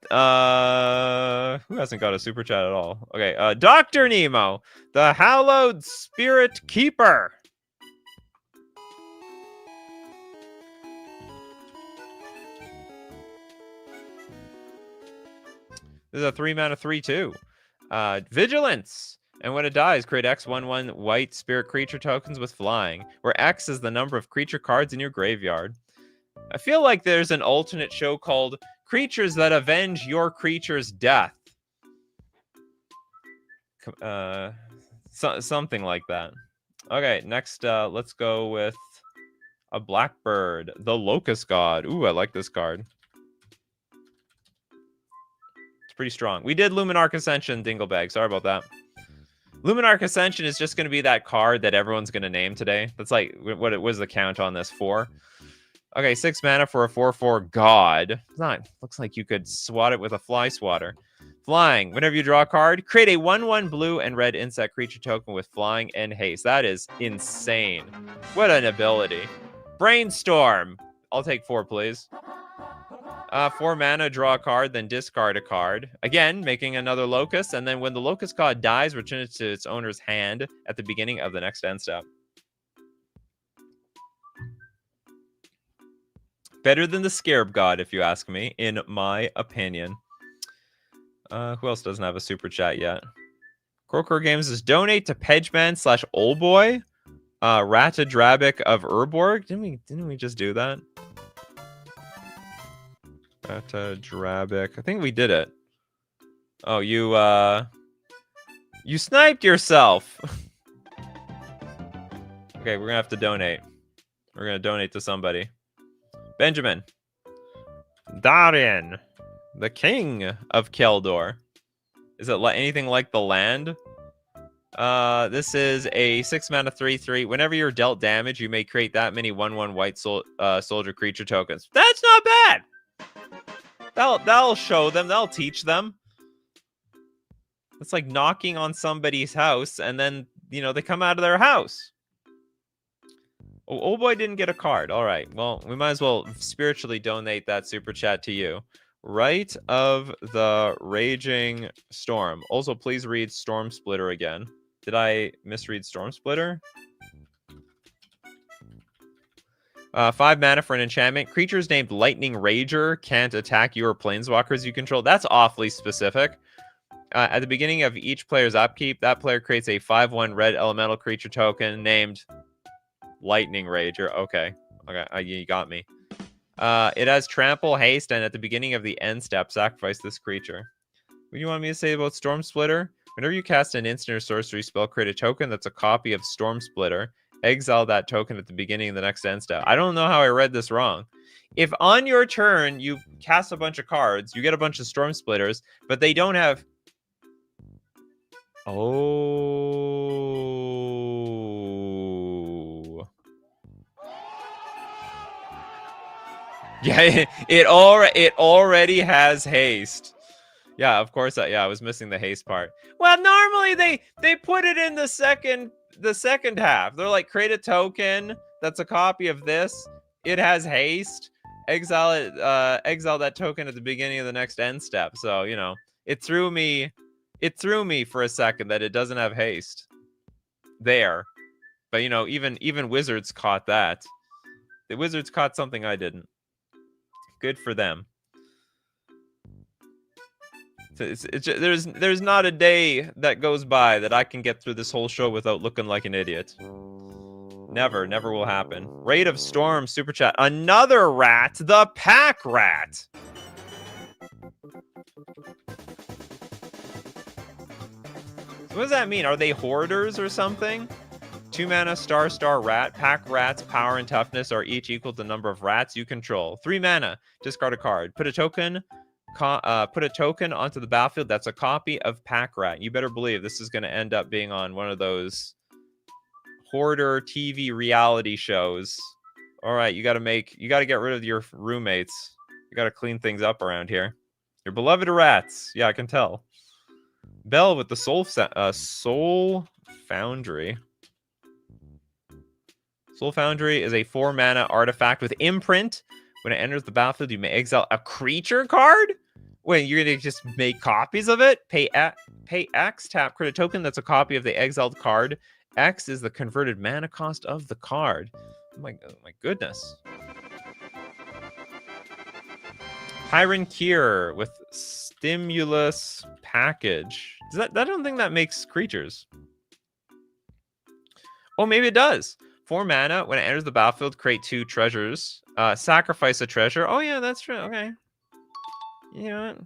Who hasn't got a super chat at all? Okay, Dr. Nemo, the Hallowed Spirit Keeper. This is a 3-mana 3/2. Vigilance. And when it dies, create X 1/1 white spirit creature tokens with flying, where X is the number of creature cards in your graveyard. I feel like there's an alternate show called Creatures That Avenge Your Creature's Death. Something like that. Okay, next, let's go with a Blackbird, the Locust God. Ooh, I like this card. It's pretty strong. We did Luminarch Ascension, Dinglebag. Sorry about that. Luminarch Ascension is just going to be that card that everyone's going to name today. That's like, what was the count on this? 4? Okay, 6 mana for a 4/4 God. Looks like you could swat it with a Fly Swatter. Flying. Whenever you draw a card, create a 1/1 blue and red insect creature token with flying and haste. That is insane. What an ability. Brainstorm. I'll take 4, please. 4 mana, draw a card, then discard a card. Again, making another Locust, and then when the Locust God dies, return it to its owner's hand at the beginning of the next end step. Better than the Scarab God, if you ask me, in my opinion. Who else doesn't have a super chat yet? Crowcore Games says, donate to Pedgeman/Oldboy, Ratadrabic of Urborg. Didn't we just do that? Ratadrabic. I think we did it. Oh, you sniped yourself. Okay, we're gonna have to donate. We're gonna donate to somebody. Benjamin. Darian. The King of Keldor. Is it anything like the land? This is a 6 mana 3/3. Whenever you're dealt damage, you may create that many 1/1 white soldier creature tokens. That's not bad. That'll show them. That'll teach them. It's like knocking on somebody's house, and then they come out of their house. Oh, old boy didn't get a card. All right. Well, we might as well spiritually donate that super chat to you. Rite of the Raging Storm. Also, please read Storm Splitter again. Did I misread Storm Splitter? 5 mana for an enchantment. Creatures named Lightning Rager can't attack you or planeswalkers you control. That's awfully specific. At the beginning of each player's upkeep, that player creates a 5/1 red elemental creature token named Lightning Rager. Okay. You got me. It has trample, haste, and at the beginning of the end step, sacrifice this creature. What do you want me to say about Storm Splitter? Whenever you cast an instant or sorcery spell, create a token that's a copy of Storm Splitter. Exile that token at the beginning of the next end step. I don't know how I read this wrong. If on your turn you cast a bunch of cards, you get a bunch of Storm Splitters, but they don't have... Oh. Yeah, it already has haste. Yeah, of course. I was missing the haste part. Well, normally they put it in the second half. They're like, create a token that's a copy of this. It has haste. Exile it. Exile that token at the beginning of the next end step. So it threw me. It threw me for a second that it doesn't have haste there. But even Wizards caught that. The Wizards caught something I didn't. Good for them. There's not a day that goes by that I can get through this whole show without looking like an idiot. Never will happen. Raid of Storm, super chat. Another rat, the pack rat. What does that mean? Are they hoarders or something? 2 mana, star rat. Pack rats, power and toughness are each equal to the number of rats you control. 3 mana, discard a card. Put a token onto the battlefield that's a copy of Pack Rat. You better believe this is going to end up being on one of those hoarder TV reality shows. All right, you got to get rid of your roommates. You got to clean things up around here. Your beloved rats. Yeah, I can tell. Bell with the Soul Foundry. Soul Foundry is a 4 mana artifact with imprint. When it enters the battlefield, you may exile a creature card. Wait, you're gonna just make copies of it? Pay X, tap, create a token that's a copy of the exiled card. X is the converted mana cost of the card. Oh my goodness. Hiron Kier with Stimulus Package. I don't think that makes creatures. Oh, maybe it does. 4 mana. When it enters the battlefield, create 2 treasures. Sacrifice a treasure. Oh, yeah, that's true. Okay. You know what?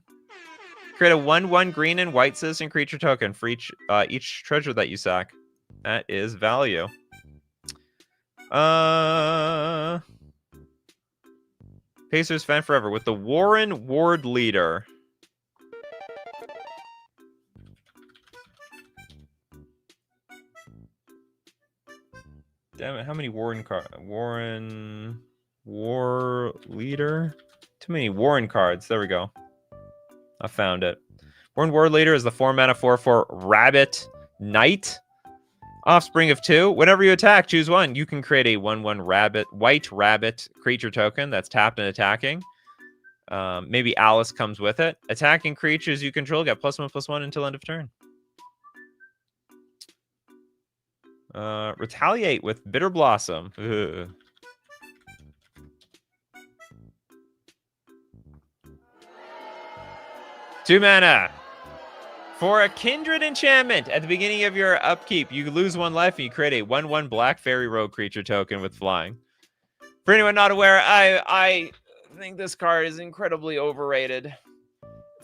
Create a 1/1 green and white citizen creature token for each treasure that you sack. That is value. Pacers fan forever with the Warren Ward Leader. Damn it, how many Warren War Leader? Too many Warren cards. There we go. I found it. Warren War Leader is the 4 mana 4/4 Rabbit Knight. Offspring of 2. Whenever you attack, choose 1. You can create a 1/1 white rabbit creature token that's tapped and attacking. Maybe Alice comes with it. Attacking creatures you control get +1/+1 until end of turn. Retaliate with Bitter Blossom. Ugh. Two mana. For a Kindred enchantment, at the beginning of your upkeep, you lose 1 life and you create a 1/1 Black Fairy Rogue creature token with flying. For anyone not aware, I think this card is incredibly overrated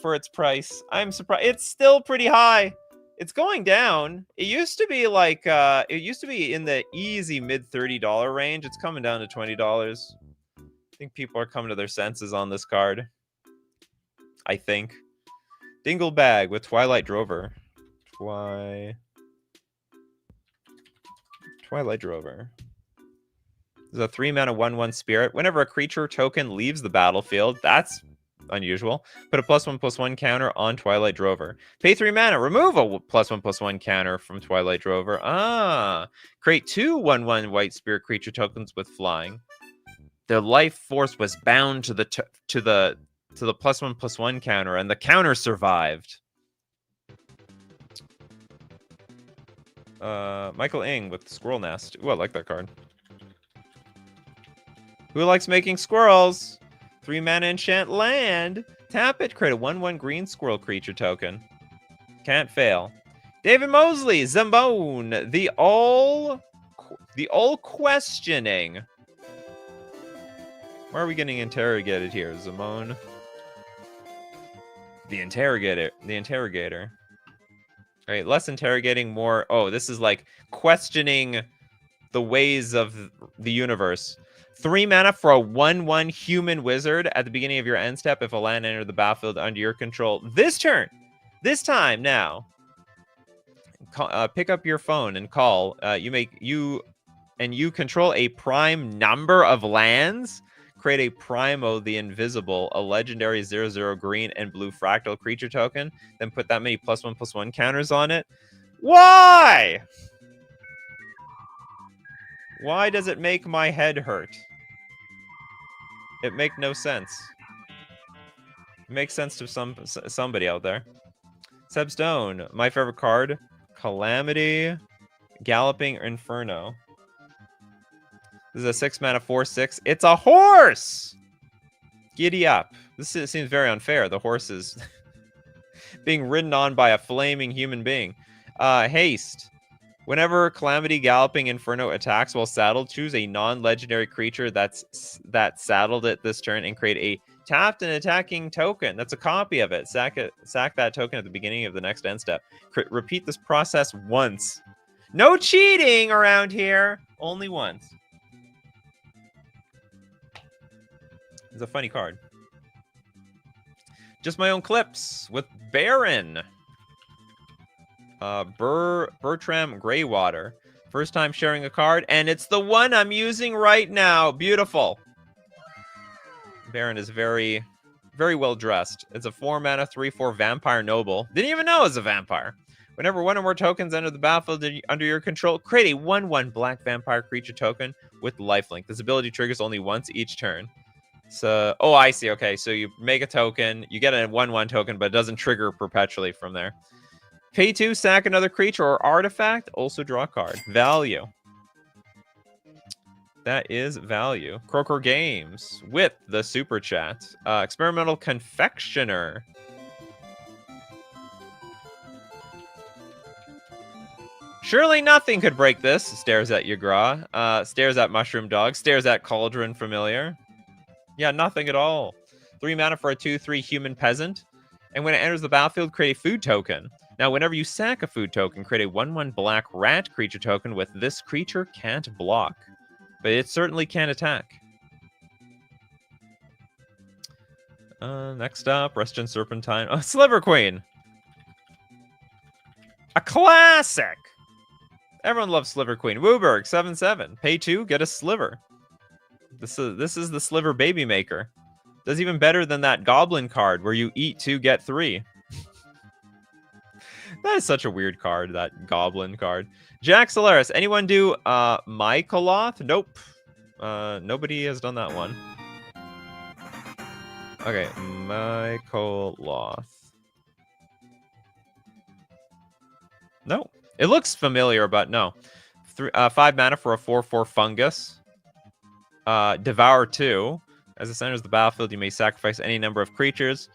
for its price. I'm surprised. It's still pretty high. It's going down. It used to be like, it used to be in the easy mid $30 range. It's coming down to $20. I think people are coming to their senses on this card. I think. Dinglebag with Twilight Drover. Twilight Drover. This is a 3 mana 1/1 spirit. Whenever a creature token leaves the battlefield, that's unusual. Put a +1/+1 counter on Twilight Drover. Pay 3 mana. Remove a +1/+1 counter from Twilight Drover. Create 2 1/1 white spirit creature tokens with flying. Their life force was bound to the +1/+1 counter, and the counter survived. Michael Ing with Squirrel Nest. Ooh, I like that card. Who likes making squirrels? 3 mana enchant land. Tap it, create a 1/1 green squirrel creature token. Can't fail. David Mosley, Zambone, the all questioning. Why are we getting interrogated here, Zambone? The interrogator. All right, less interrogating, more. Oh, this is like questioning the ways of the universe. 3 mana for a 1/1 human wizard at the beginning of your end step. If a land entered the battlefield under your control this turn, this time now, pick up your phone and call. You control a prime number of lands. Create a Primo the Invisible, a legendary 0/0 green and blue fractal creature token. Then put that many +1/+1 counters on it. Why? Why does it make my head hurt? It makes no sense. It makes sense to somebody out there. Seb Stone, my favorite card, Calamity, Galloping Inferno. This is a 6 mana 4/6. It's a horse! Giddy up. This seems very unfair. The horse is being ridden on by a flaming human being. Haste. Whenever Calamity Galloping Inferno attacks while saddled, choose a non-legendary creature that's saddled it this turn and create a tapped and attacking token. That's a copy of it. Sack that token at the beginning of the next end step. Repeat this process once. No cheating around here. Only once. It's a funny card. Just my own clips with Baron. Bertram Greywater. First time sharing a card, and it's the one I'm using right now. Beautiful. Baron is very, very well dressed. It's a 4 mana 3/4 Vampire Noble. Didn't even know it was a vampire. Whenever one or more tokens enter the battlefield under your control, create a 1/1 black vampire creature token with lifelink. This ability triggers only once each turn. So, oh, I see. Okay, so you make a token, you get a 1/1 token, but it doesn't trigger perpetually from there. Pay 2, sack another creature or artifact, also draw a card. Value. That is value. Croker Games with the super chat. Experimental Confectioner. Surely nothing could break this. Stares at Yagra. Stares at Mushroom Dog. Stares at Cauldron Familiar. Yeah, nothing at all. 3 mana for a 2/3 human peasant. And when it enters the battlefield, create a food token. Now, whenever you sack a food token, create a 1/1 black rat creature token with this creature can't block. But it certainly can attack. Next up, Reston Serpentine. Oh, Sliver Queen. A classic. Everyone loves Sliver Queen. Wooberg, 7/7. Pay 2, get a sliver. This is the Sliver Baby Maker. Does even better than that Goblin card where you eat 2, get 3. That is such a weird card, that Goblin card. Jack Solaris, anyone do Mycoloth? Nope. Nobody has done that one. Okay, Mycoloth. No. It looks familiar, but no. 5 mana for a 4/4 fungus. Devour 2. As it enters the battlefield, you may sacrifice any number of creatures.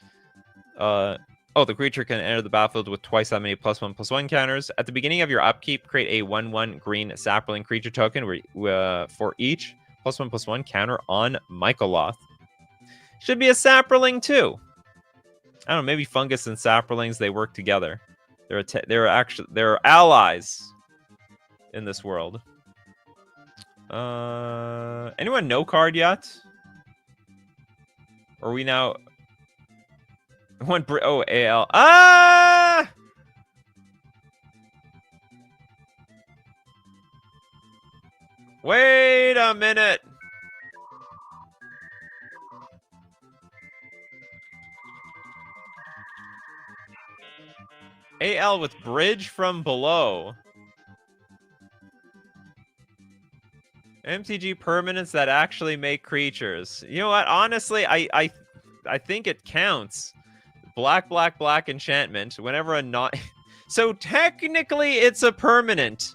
The creature can enter the battlefield with twice that many +1/+1 counters. At the beginning of your upkeep, create a 1/1 green sapling creature token for each +1/+1 counter on Mycoloth. Should be a sapling too. I don't know, maybe fungus and saplings, they work together. They're allies in this world. Anyone no card yet? Or are we now? AL. Ah! Wait a minute. AL with Bridge from Below. MTG permanents that actually make creatures. You know what? Honestly, I think it counts. Black enchantment. Whenever a not... So technically, it's a permanent.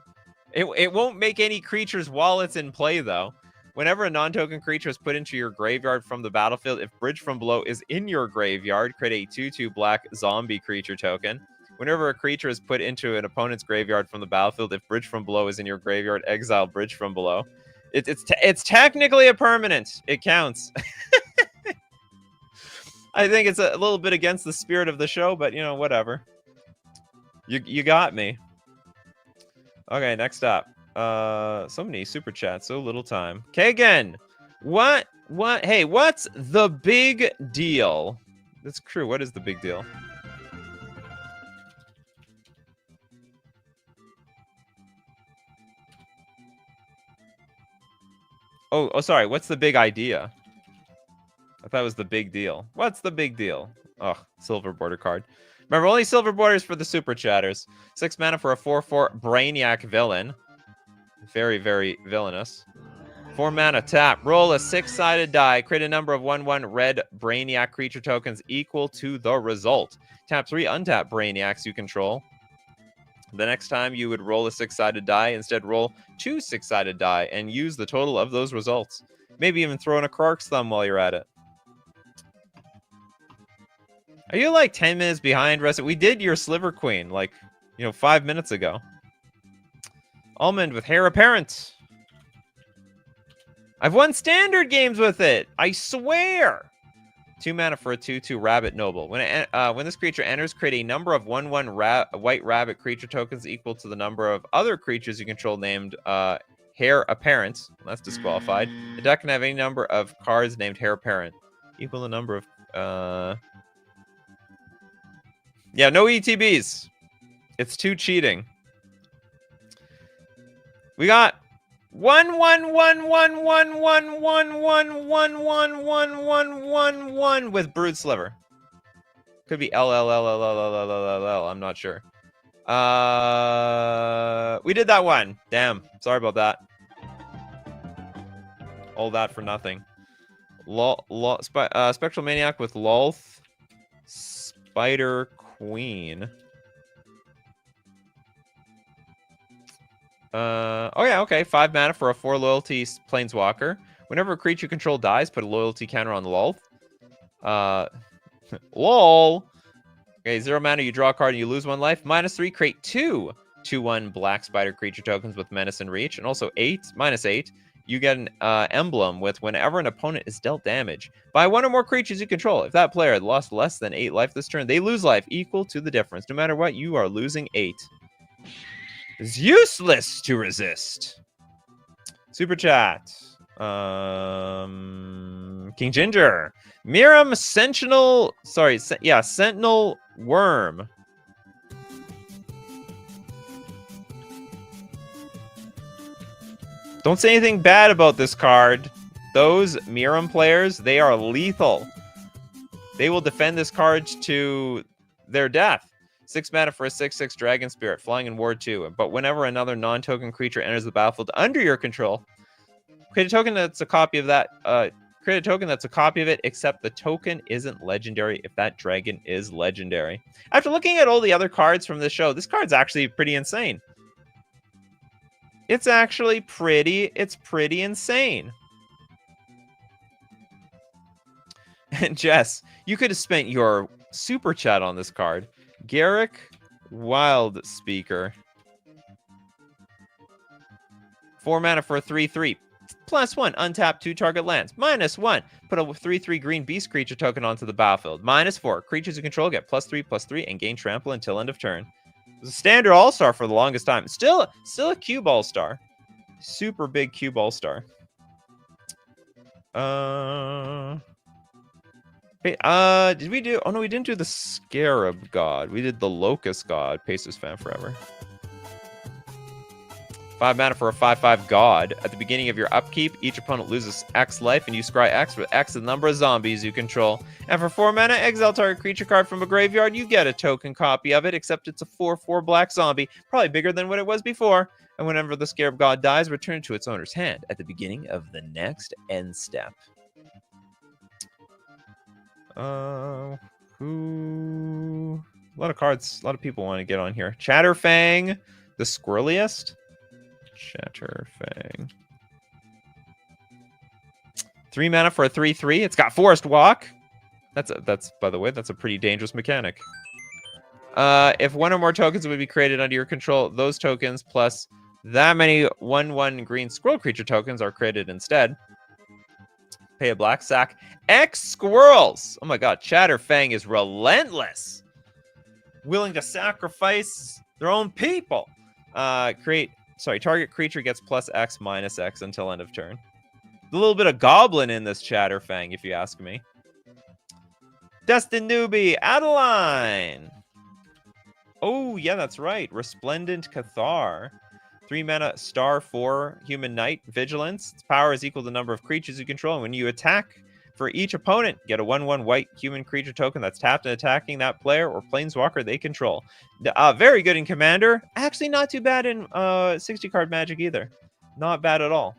It won't make any creatures while it's in play, though. Whenever a non-token creature is put into your graveyard from the battlefield, if Bridge from Below is in your graveyard, create a 2/2 black zombie creature token. Whenever a creature is put into an opponent's graveyard from the battlefield, if Bridge from Below is in your graveyard, exile Bridge from Below. It's technically a permanent. It counts. I think it's a little bit against the spirit of the show, but, you know, whatever. You got me. Okay, next up. So many super chats, so little time. Kagan, what? Hey, what's the big deal? That's true. What is the big deal? Oh, sorry. What's the big idea? I thought it was the big deal. What's the big deal? Ugh, silver border card. Remember, only silver borders for the super chatters. 6 mana for a 4/4 Brainiac villain. Very, very villainous. 4 mana, tap. Roll a 6-sided die. Create a number of 1/1 red Brainiac creature tokens equal to the result. Tap 3 untapped Brainiacs you control. The next time you would roll a 6-sided die, instead roll 2 6-sided die and use the total of those results. Maybe even throw in a Krark's Thumb while you're at it. Are you like 10 minutes behind, Resident? We did your Sliver Queen, like, 5 minutes ago. Almond with Heir Apparent. I've won standard games with it. I swear. 2 mana for a 2/2 Rabbit Noble. When this creature enters, create a number of 1/1 white rabbit creature tokens equal to the number of other creatures you control named Heir Apparent. That's disqualified. The deck can have any number of cards named Heir Apparent. Equal the number of... Yeah, no ETBs. It's too cheating. We got 1 with Brood Sliver. Could be LLLLLLLLL. I'm not sure. We did that one. Damn. Sorry about that. All that for nothing. Spectral Maniac with Lolth. Spider Queen. Oh yeah, okay. 5 mana for a 4 loyalty Planeswalker. Whenever a creature you control dies, put a loyalty counter on Lolth. LOL. Okay, 0 mana, you draw a card and you lose 1 life. -3, create 2 2/1 black spider creature tokens with Menace and Reach. And also -8, you get an emblem with whenever an opponent is dealt damage by 1 or more creatures you control. If that player had lost less than 8 life this turn, they lose life equal to the difference. No matter what, you are losing 8. It's useless to resist. Super chat. King Ginger. Miram Sentinel. Sorry, Sentinel Worm. Don't say anything bad about this card. Those Miram players, they are lethal. They will defend this card to their death. 6 mana for a 6/6 Dragon Spirit, flying in Ward 2. But whenever another non-token creature enters the battlefield under your control, create a token that's a copy of that. Create a token that's a copy of it, except the token isn't legendary if that dragon is legendary. After looking at all the other cards from this show, this card's actually pretty insane. It's actually pretty insane. And Jess, you could have spent your super chat on this card. Garrick Wild Speaker. 4 mana for a 3/3. +1, untap 2 target lands. -1, put a 3/3 green beast creature token onto the battlefield. -4, creatures you control get +3/+3 and gain trample until end of turn. It was a standard all-star for the longest time. Still a cube all-star. Super big cube all-star. Hey, did we do... Oh, no, we didn't do the Scarab God. We did the Locust God. Pacers fan forever. 5 mana for a 5/5 God. At the beginning of your upkeep, each opponent loses X life, and you scry X with X the number of zombies you control. And for 4 mana, exile target creature card from a graveyard. You get a token copy of it, except it's a 4/4 black zombie. Probably bigger than what it was before. And whenever the Scarab God dies, return it to its owner's hand at the beginning of the next end step. Who... A lot of cards. A lot of people want to get on here. Chatterfang, the Squirreliest. Chatterfang. 3 mana for a 3/3. It's got Forest Walk. That's by the way, that's a pretty dangerous mechanic. If one or more tokens would be created under your control, those tokens plus that many 1/1 green squirrel creature tokens are created instead. Pay a black, sack X squirrels. Oh my god, Chatterfang is relentless. Willing to sacrifice their own people. Target creature gets plus X minus X until end of turn. A little bit of goblin in this Chatterfang, if you ask me. Destin Newbie, Adeline. Oh, yeah, that's right. Resplendent Cathar. 3 mana, star 4, human knight, vigilance. Its power is equal to the number of creatures you control. And when you attack for each opponent, get a 1/1 white human creature token that's tapped and attacking that player or planeswalker they control. Very good in Commander. Actually, not too bad in 60-card Magic either. Not bad at all.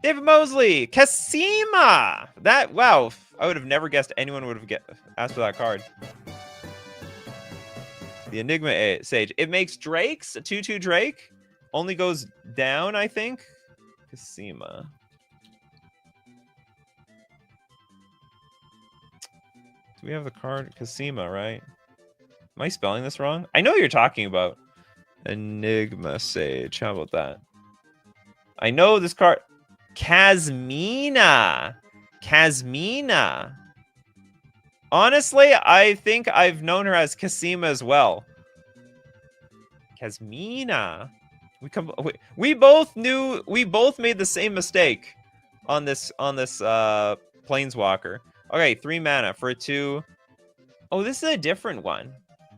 David Mosley, Cassima. Wow, I would have never guessed anyone would have asked for that card. The Enigma Sage. It makes Drakes, a 2/2 Drake. Only goes down, I think. Cassima. Do we have the card? Cassima, right? Am I spelling this wrong? I know what you're talking about. Enigma Sage. How about that? I know this card. Kasmina. Kasmina. Honestly, I think I've known her as Cassima as well. Kasmina. We both made the same mistake on this Planeswalker. Okay, 3 mana for a 2. Oh, this is a different one.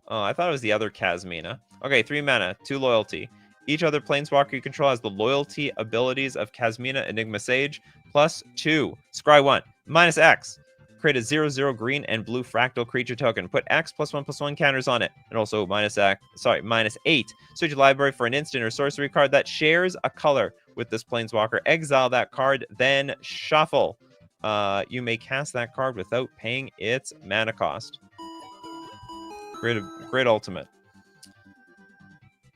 Oh, I thought it was the other Kasmina. Okay, 3 mana, 2 loyalty. Each other Planeswalker you control has the loyalty abilities of Kasmina Enigma Sage, plus 2. Scry 1, minus X. Create a 0/0 green and blue fractal creature token. Put X +1/+1 counters on it. And also minus 8. Search your library for an instant or sorcery card that shares a color with this Planeswalker. Exile that card, then shuffle. You may cast that card without paying its mana cost. Great ultimate.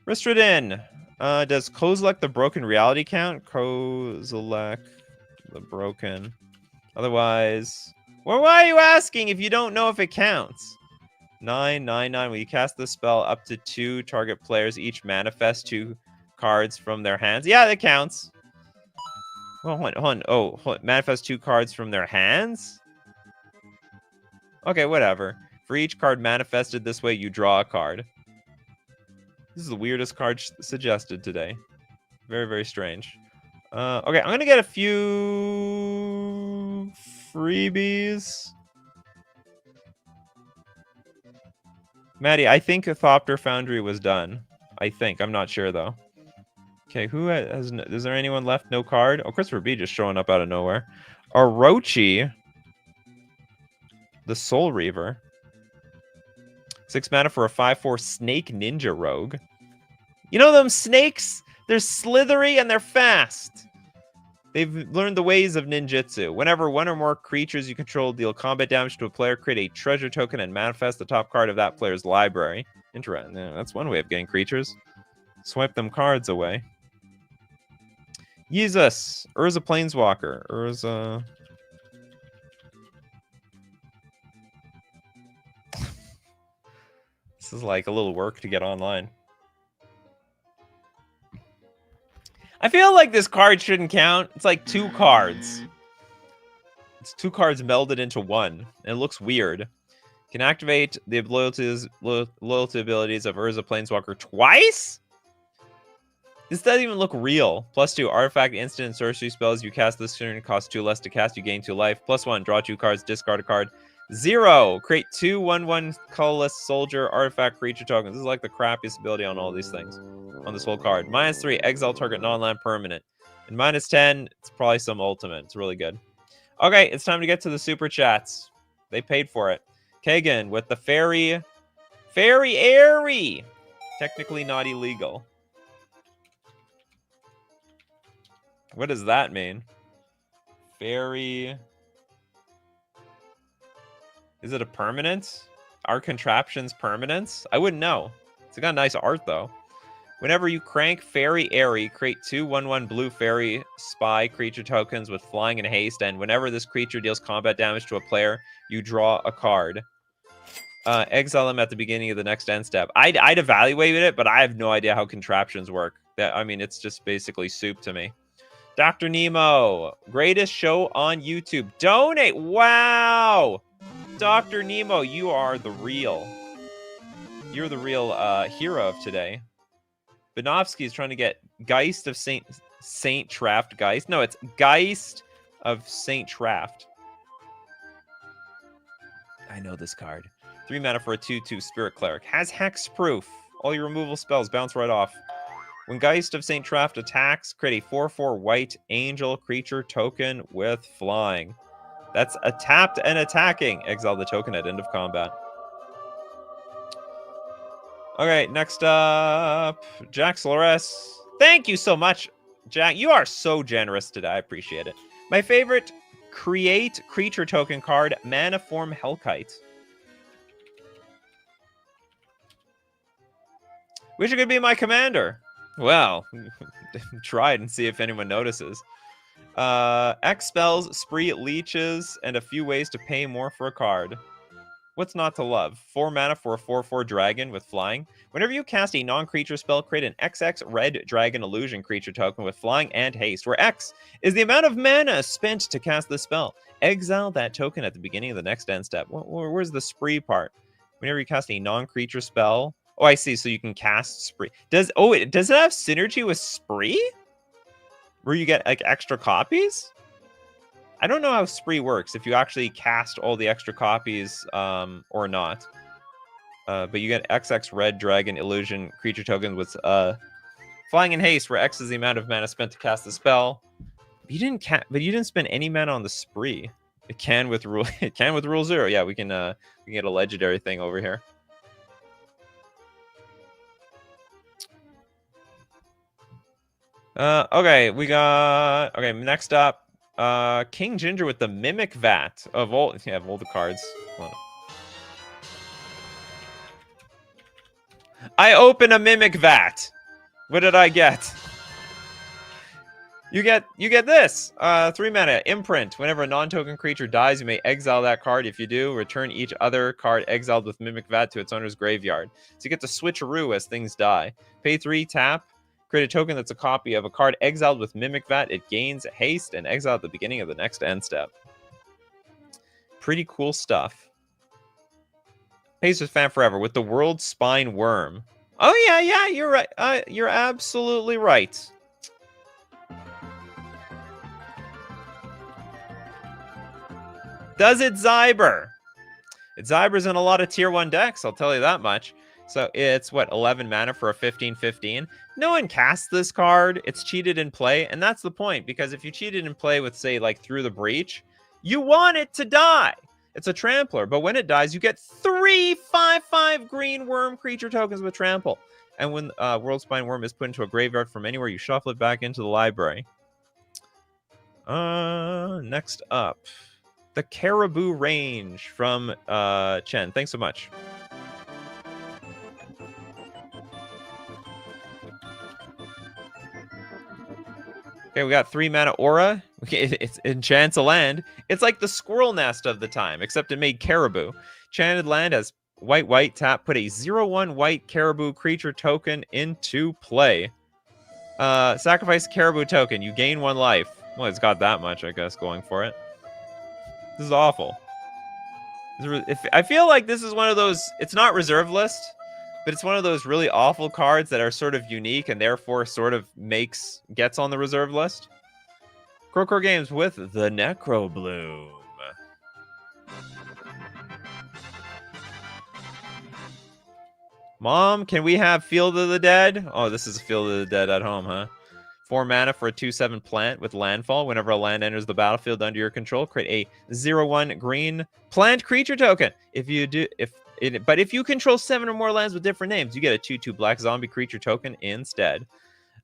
Ristradin. Does Kozilek the Broken Reality count? Kozilek the Broken. Otherwise... Well, why are you asking if you don't know if it counts? 9/9/9. When you cast this spell, up to 2 target players each manifest 2 cards from their hands. Yeah, that counts. Well, hold on. Oh, manifest 2 cards from their hands? Okay, whatever. For each card manifested this way, you draw a card. This is the weirdest card suggested today. Very, very strange. Okay, I'm going to get a few freebies. Maddie, I think a Thopter Foundry was done. I think. I'm not sure, though. Okay, who has... Is there anyone left? No card? Oh, Christopher B just showing up out of nowhere. Orochi. The Soul Reaver. 6 mana for a 5/4 Snake Ninja Rogue. You know them snakes? They're slithery and they're fast. They've learned the ways of ninjutsu. Whenever one or more creatures you control deal combat damage to a player, create a treasure token and manifest the top card of that player's library. Interesting. Yeah, that's one way of getting creatures. Swipe them cards away. Jesus. Urza Planeswalker. Urza... This is like a little work to get online. I feel like this card shouldn't count. It's like 2 cards. It's 2 cards melded into one. And it looks weird. Can activate the loyalty abilities of Urza Planeswalker twice? This doesn't even look real. +2 artifact, instant, and sorcery spells you cast this turn cost 2 less to cast. You gain 2 life. +1 draw 2 cards, discard a card. 0 create 2 1/1 colorless soldier artifact creature tokens. This is like the crappiest ability on all these things. On this whole card. -3 exile target non-land permanent. And -10 it's probably some ultimate. It's really good. Okay, it's time to get to the super chats. They paid for it. Kagan with the fairy airy. Technically not illegal. What does that mean? Fairy. Is it a permanent? Are contraptions permanents? I wouldn't know. It's got nice art though. Whenever you crank Fairy Airy, create 2 1/1 blue fairy spy creature tokens with flying and haste, and whenever this creature deals combat damage to a player, you draw a card. Exile them at the beginning of the next end step. I'd evaluate it, but I have no idea how contraptions work. I mean, it's just basically soup to me. Dr. Nemo, greatest show on YouTube. Donate. Wow. Dr. Nemo, you are the real. You're the real hero of today. Benovsky is trying to get Geist of Saint Traft Geist. No, it's Geist of Saint Traft. I know this card. 3 mana for a 2/2 Spirit Cleric. Has Hexproof. All your removal spells bounce right off. When Geist of Saint Traft attacks, create a 4/4 white angel creature token with flying. That's a tapped and attacking. Exile the token at end of combat. Okay, next up, Jack Slores. Thank you so much, Jack. You are so generous today. I appreciate it. My favorite create creature token card, Maniform Hellkite. Wish it could be my commander. Well, try it and see if anyone notices. X spells, spree leeches, and a few ways to pay more for a card. What's not to love? 4 mana for a 4/4 dragon with flying. Whenever you cast a non-creature spell, create an XX red dragon illusion creature token with flying and haste, where X is the amount of mana spent to cast the spell. Exile that token at the beginning of the next end step. Where's the spree part? Whenever you cast a non-creature spell. Oh, I see. So you can cast spree. Does it have synergy with spree? Where you get like extra copies? I don't know how spree works, if you actually cast all the extra copies or not. But you get XX red dragon illusion creature tokens with flying and haste, where X is the amount of mana spent to cast the spell. You didn't spend any mana on the spree. It can with rule. It can with rule 0. Yeah, we can get a legendary thing over here. Okay, next up. King Ginger with the Mimic Vat of all the cards. I open a Mimic Vat. What did I get? You get this. 3 mana imprint. Whenever a non-token creature dies, you may exile that card. If you do, return each other card exiled with Mimic Vat to its owner's graveyard. So you get to switcheroo as things die. Pay 3, tap. Create a token that's a copy of a card exiled with Mimic Vat. It gains haste and exile at the beginning of the next end step. Pretty cool stuff. Pays with fan forever with the World Spine Worm. Oh yeah, you're right. You're absolutely right. Does it Zyber? It Zybers in a lot of tier 1 decks, I'll tell you that much. So it's, what, 11 mana for a 15/15? No one casts this card. It's cheated in play, and that's the point, because if you cheated in play with, say, like, Through the Breach, you want it to die. It's a trampler, but when it dies, you get 3 5/5 green worm creature tokens with trample. And when World Spine Worm is put into a graveyard from anywhere, you shuffle it back into the library. Next up, the Caribou Range from Chen. Thanks so much. Okay, we got 3 mana aura. It enchants a land. It's like the Squirrel Nest of the time, except it made caribou. Enchanted land has white, tap. Put a 0/1 white caribou creature token into play. Sacrifice caribou token. You gain 1 life. Well, it's got that much, I guess, going for it. This is awful. I feel like this is one of those... It's not reserve list, but it's one of those really awful cards that are sort of unique and therefore sort of gets on the reserve list. Crowcore Games with the Necrobloom. Mom, can we have Field of the Dead? Oh, this is Field of the Dead at home, huh? 4 mana for a 2/7 plant with landfall. Whenever a land enters the battlefield under your control, create a 0/1 green plant creature token. If you control 7 or more lands with different names, you get a 2/2 black zombie creature token instead.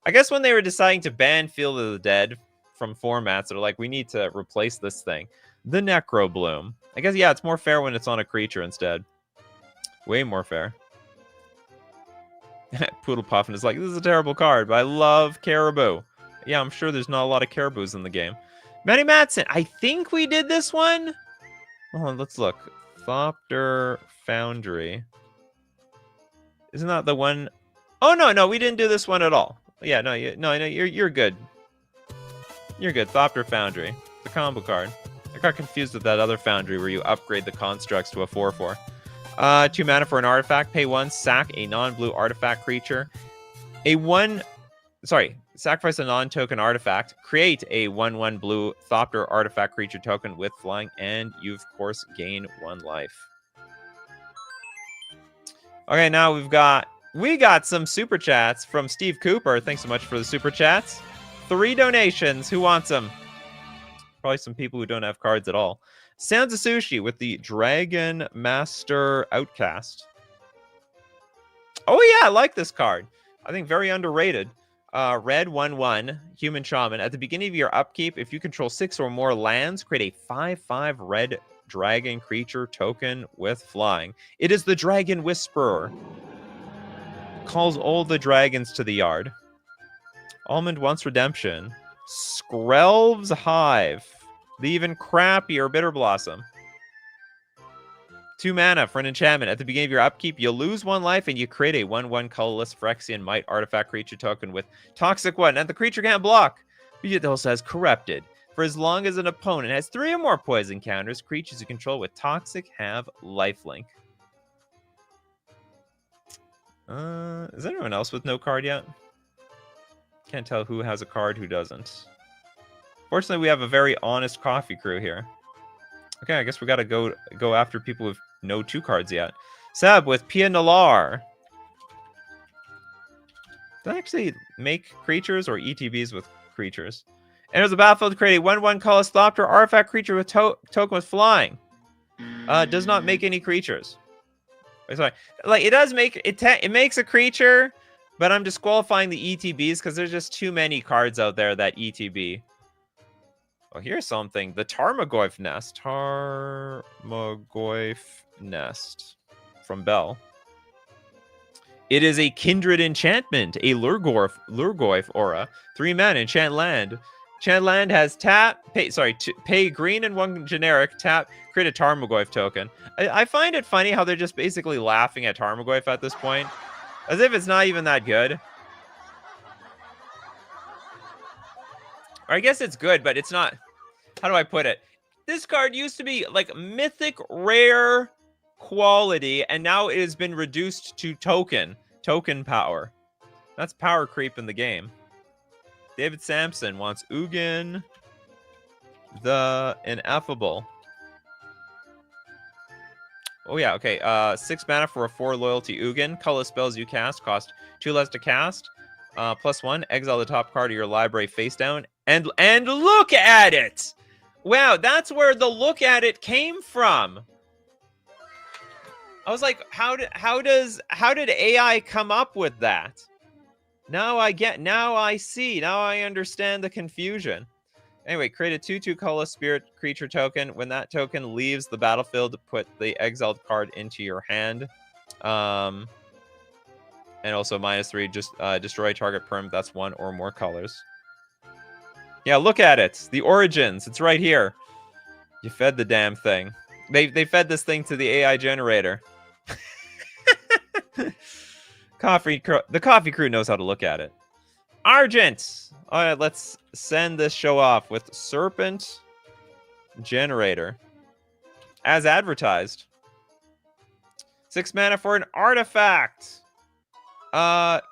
I guess when they were deciding to ban Field of the Dead from formats, they're like, we need to replace this thing. The Necrobloom. I guess, yeah, it's more fair when it's on a creature instead. Way more fair. Poodle Puffin is like, this is a terrible card, but I love Caribou. Yeah, I'm sure there's not a lot of Caribous in the game. Manny Matson, I think we did this one. Hold on, let's look. Thopter Foundry. Isn't that the one? Oh, no, we didn't do this one at all. Yeah, no, you're good. You're good. Thopter Foundry. The combo card. I got confused with that other Foundry where you upgrade the constructs to a 4/4. 2 mana for an artifact. Pay 1. Sack a non-blue artifact creature. Sacrifice a non-token artifact. Create a 1/1 blue Thopter artifact creature token with flying, and you, of course, gain 1 life. Okay, now we got some super chats from Steve Cooper. Thanks so much for the super chats. 3 donations. Who wants them? Probably some people who don't have cards at all. Sounds of Sushi with the Dragon Master Outcast. Oh yeah, I like this card. I think very underrated. Red 1/1 Human Shaman. At the beginning of your upkeep, if you control 6 or more lands, create a 5/5 red dragon creature token with flying. It is the Dragon Whisperer. Calls all the dragons to the yard. Almond wants redemption. Skrelv's Hive. The even crappier Bitter Blossom. 2 mana for an enchantment. At the beginning of your upkeep, you lose 1 life and you create a 1/1 colorless Phyrexian Might artifact creature token with Toxic 1. And the creature can't block. But it also has Corrupted. For as long as an opponent has 3 or more poison counters, creatures you control with Toxic have lifelink. Is anyone else with no card yet? Can't tell who has a card, who doesn't. Fortunately, we have a very honest coffee crew here. Okay, I guess we gotta go after people with no 2 cards yet. Seb with Pia Nalar. Did I actually make creatures or ETBs with creatures? Enters the battlefield, create a 1/1 colorless Thopter artifact creature with token with flying. Does not make any creatures. Sorry, like it does make it makes a creature, but I'm disqualifying the ETBs because there's just too many cards out there that ETB. Oh, here's something. The Tarmogoyf Nest. Tarmogoyf Nest from Bell. It is a kindred enchantment, a Lurgoyf aura. 3 mana, enchant land. Enchant land has pay green and 1 generic, tap, create a Tarmogoyf token. I find it funny how they're just basically laughing at Tarmogoyf at this point. As if it's not even that good. Or I guess it's good, but it's not. How do I put it? This card used to be like mythic rare quality, and now it has been reduced to token power. That's power creep in the game. David Sampson wants Ugin the Ineffable. Oh yeah, okay. 6 mana for a 4 loyalty Ugin. Colorless spells you cast cost 2 less to cast. +1, exile the top card of your library face down, and look at it. Wow, that's where the look at it came from. I was like, how did AI come up with that? Now I see, now I understand the confusion. Anyway, create a 2/2 colorless spirit creature token. When that token leaves the battlefield, put the exiled card into your hand. And also -3, just destroy target perm. That's 1 or more colors. Yeah, look at it. The origins. It's right here. You fed the damn thing. They fed this thing to the AI generator. The coffee crew knows how to look at it. Argent. All right, let's send this show off with Serpent Generator. As advertised. 6 mana for an artifact.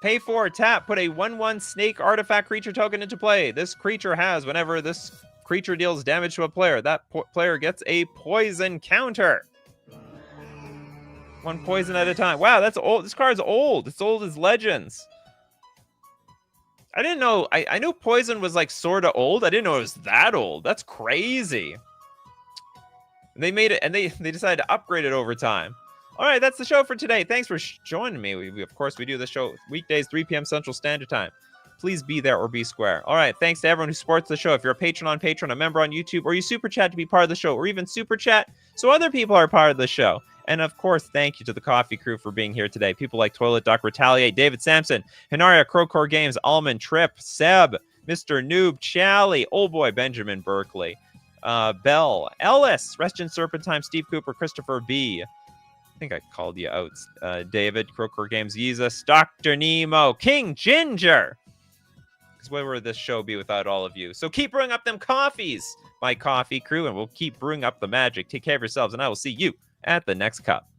Pay 4, tap, put a 1/1 snake artifact creature token into play. This creature has, whenever this creature deals damage to a player, that player gets a poison counter. 1 poison at a time. Wow, that's old. This card's old. It's old as Legends. I didn't know. I knew poison was like sort of old. I didn't know it was that old. That's crazy. And they made it, and they decided to upgrade it over time. All right, that's the show for today. Thanks for joining me. We of course, we do the show weekdays, 3 p.m. Central Standard Time. Please be there or be square. All right, thanks to everyone who supports the show. If you're a patron on Patreon, a member on YouTube, or you super chat to be part of the show, or even super chat so other people are part of the show. And of course, thank you to the coffee crew for being here today. People like Toilet Duck, Retaliate, David Sampson, Hinaria, Crowcore Games, Almond, Trip, Seb, Mr. Noob, Chally, Old Boy Benjamin Berkeley, Bell, Ellis, Reston Serpentine, Steve Cooper, Christopher B. I think I called you out. David, Crowcore Games, Yeezus, Dr. Nemo, King Ginger. Because where would this show be without all of you? So keep brewing up them coffees, my coffee crew, and we'll keep brewing up the magic. Take care of yourselves, and I will see you at the next cup.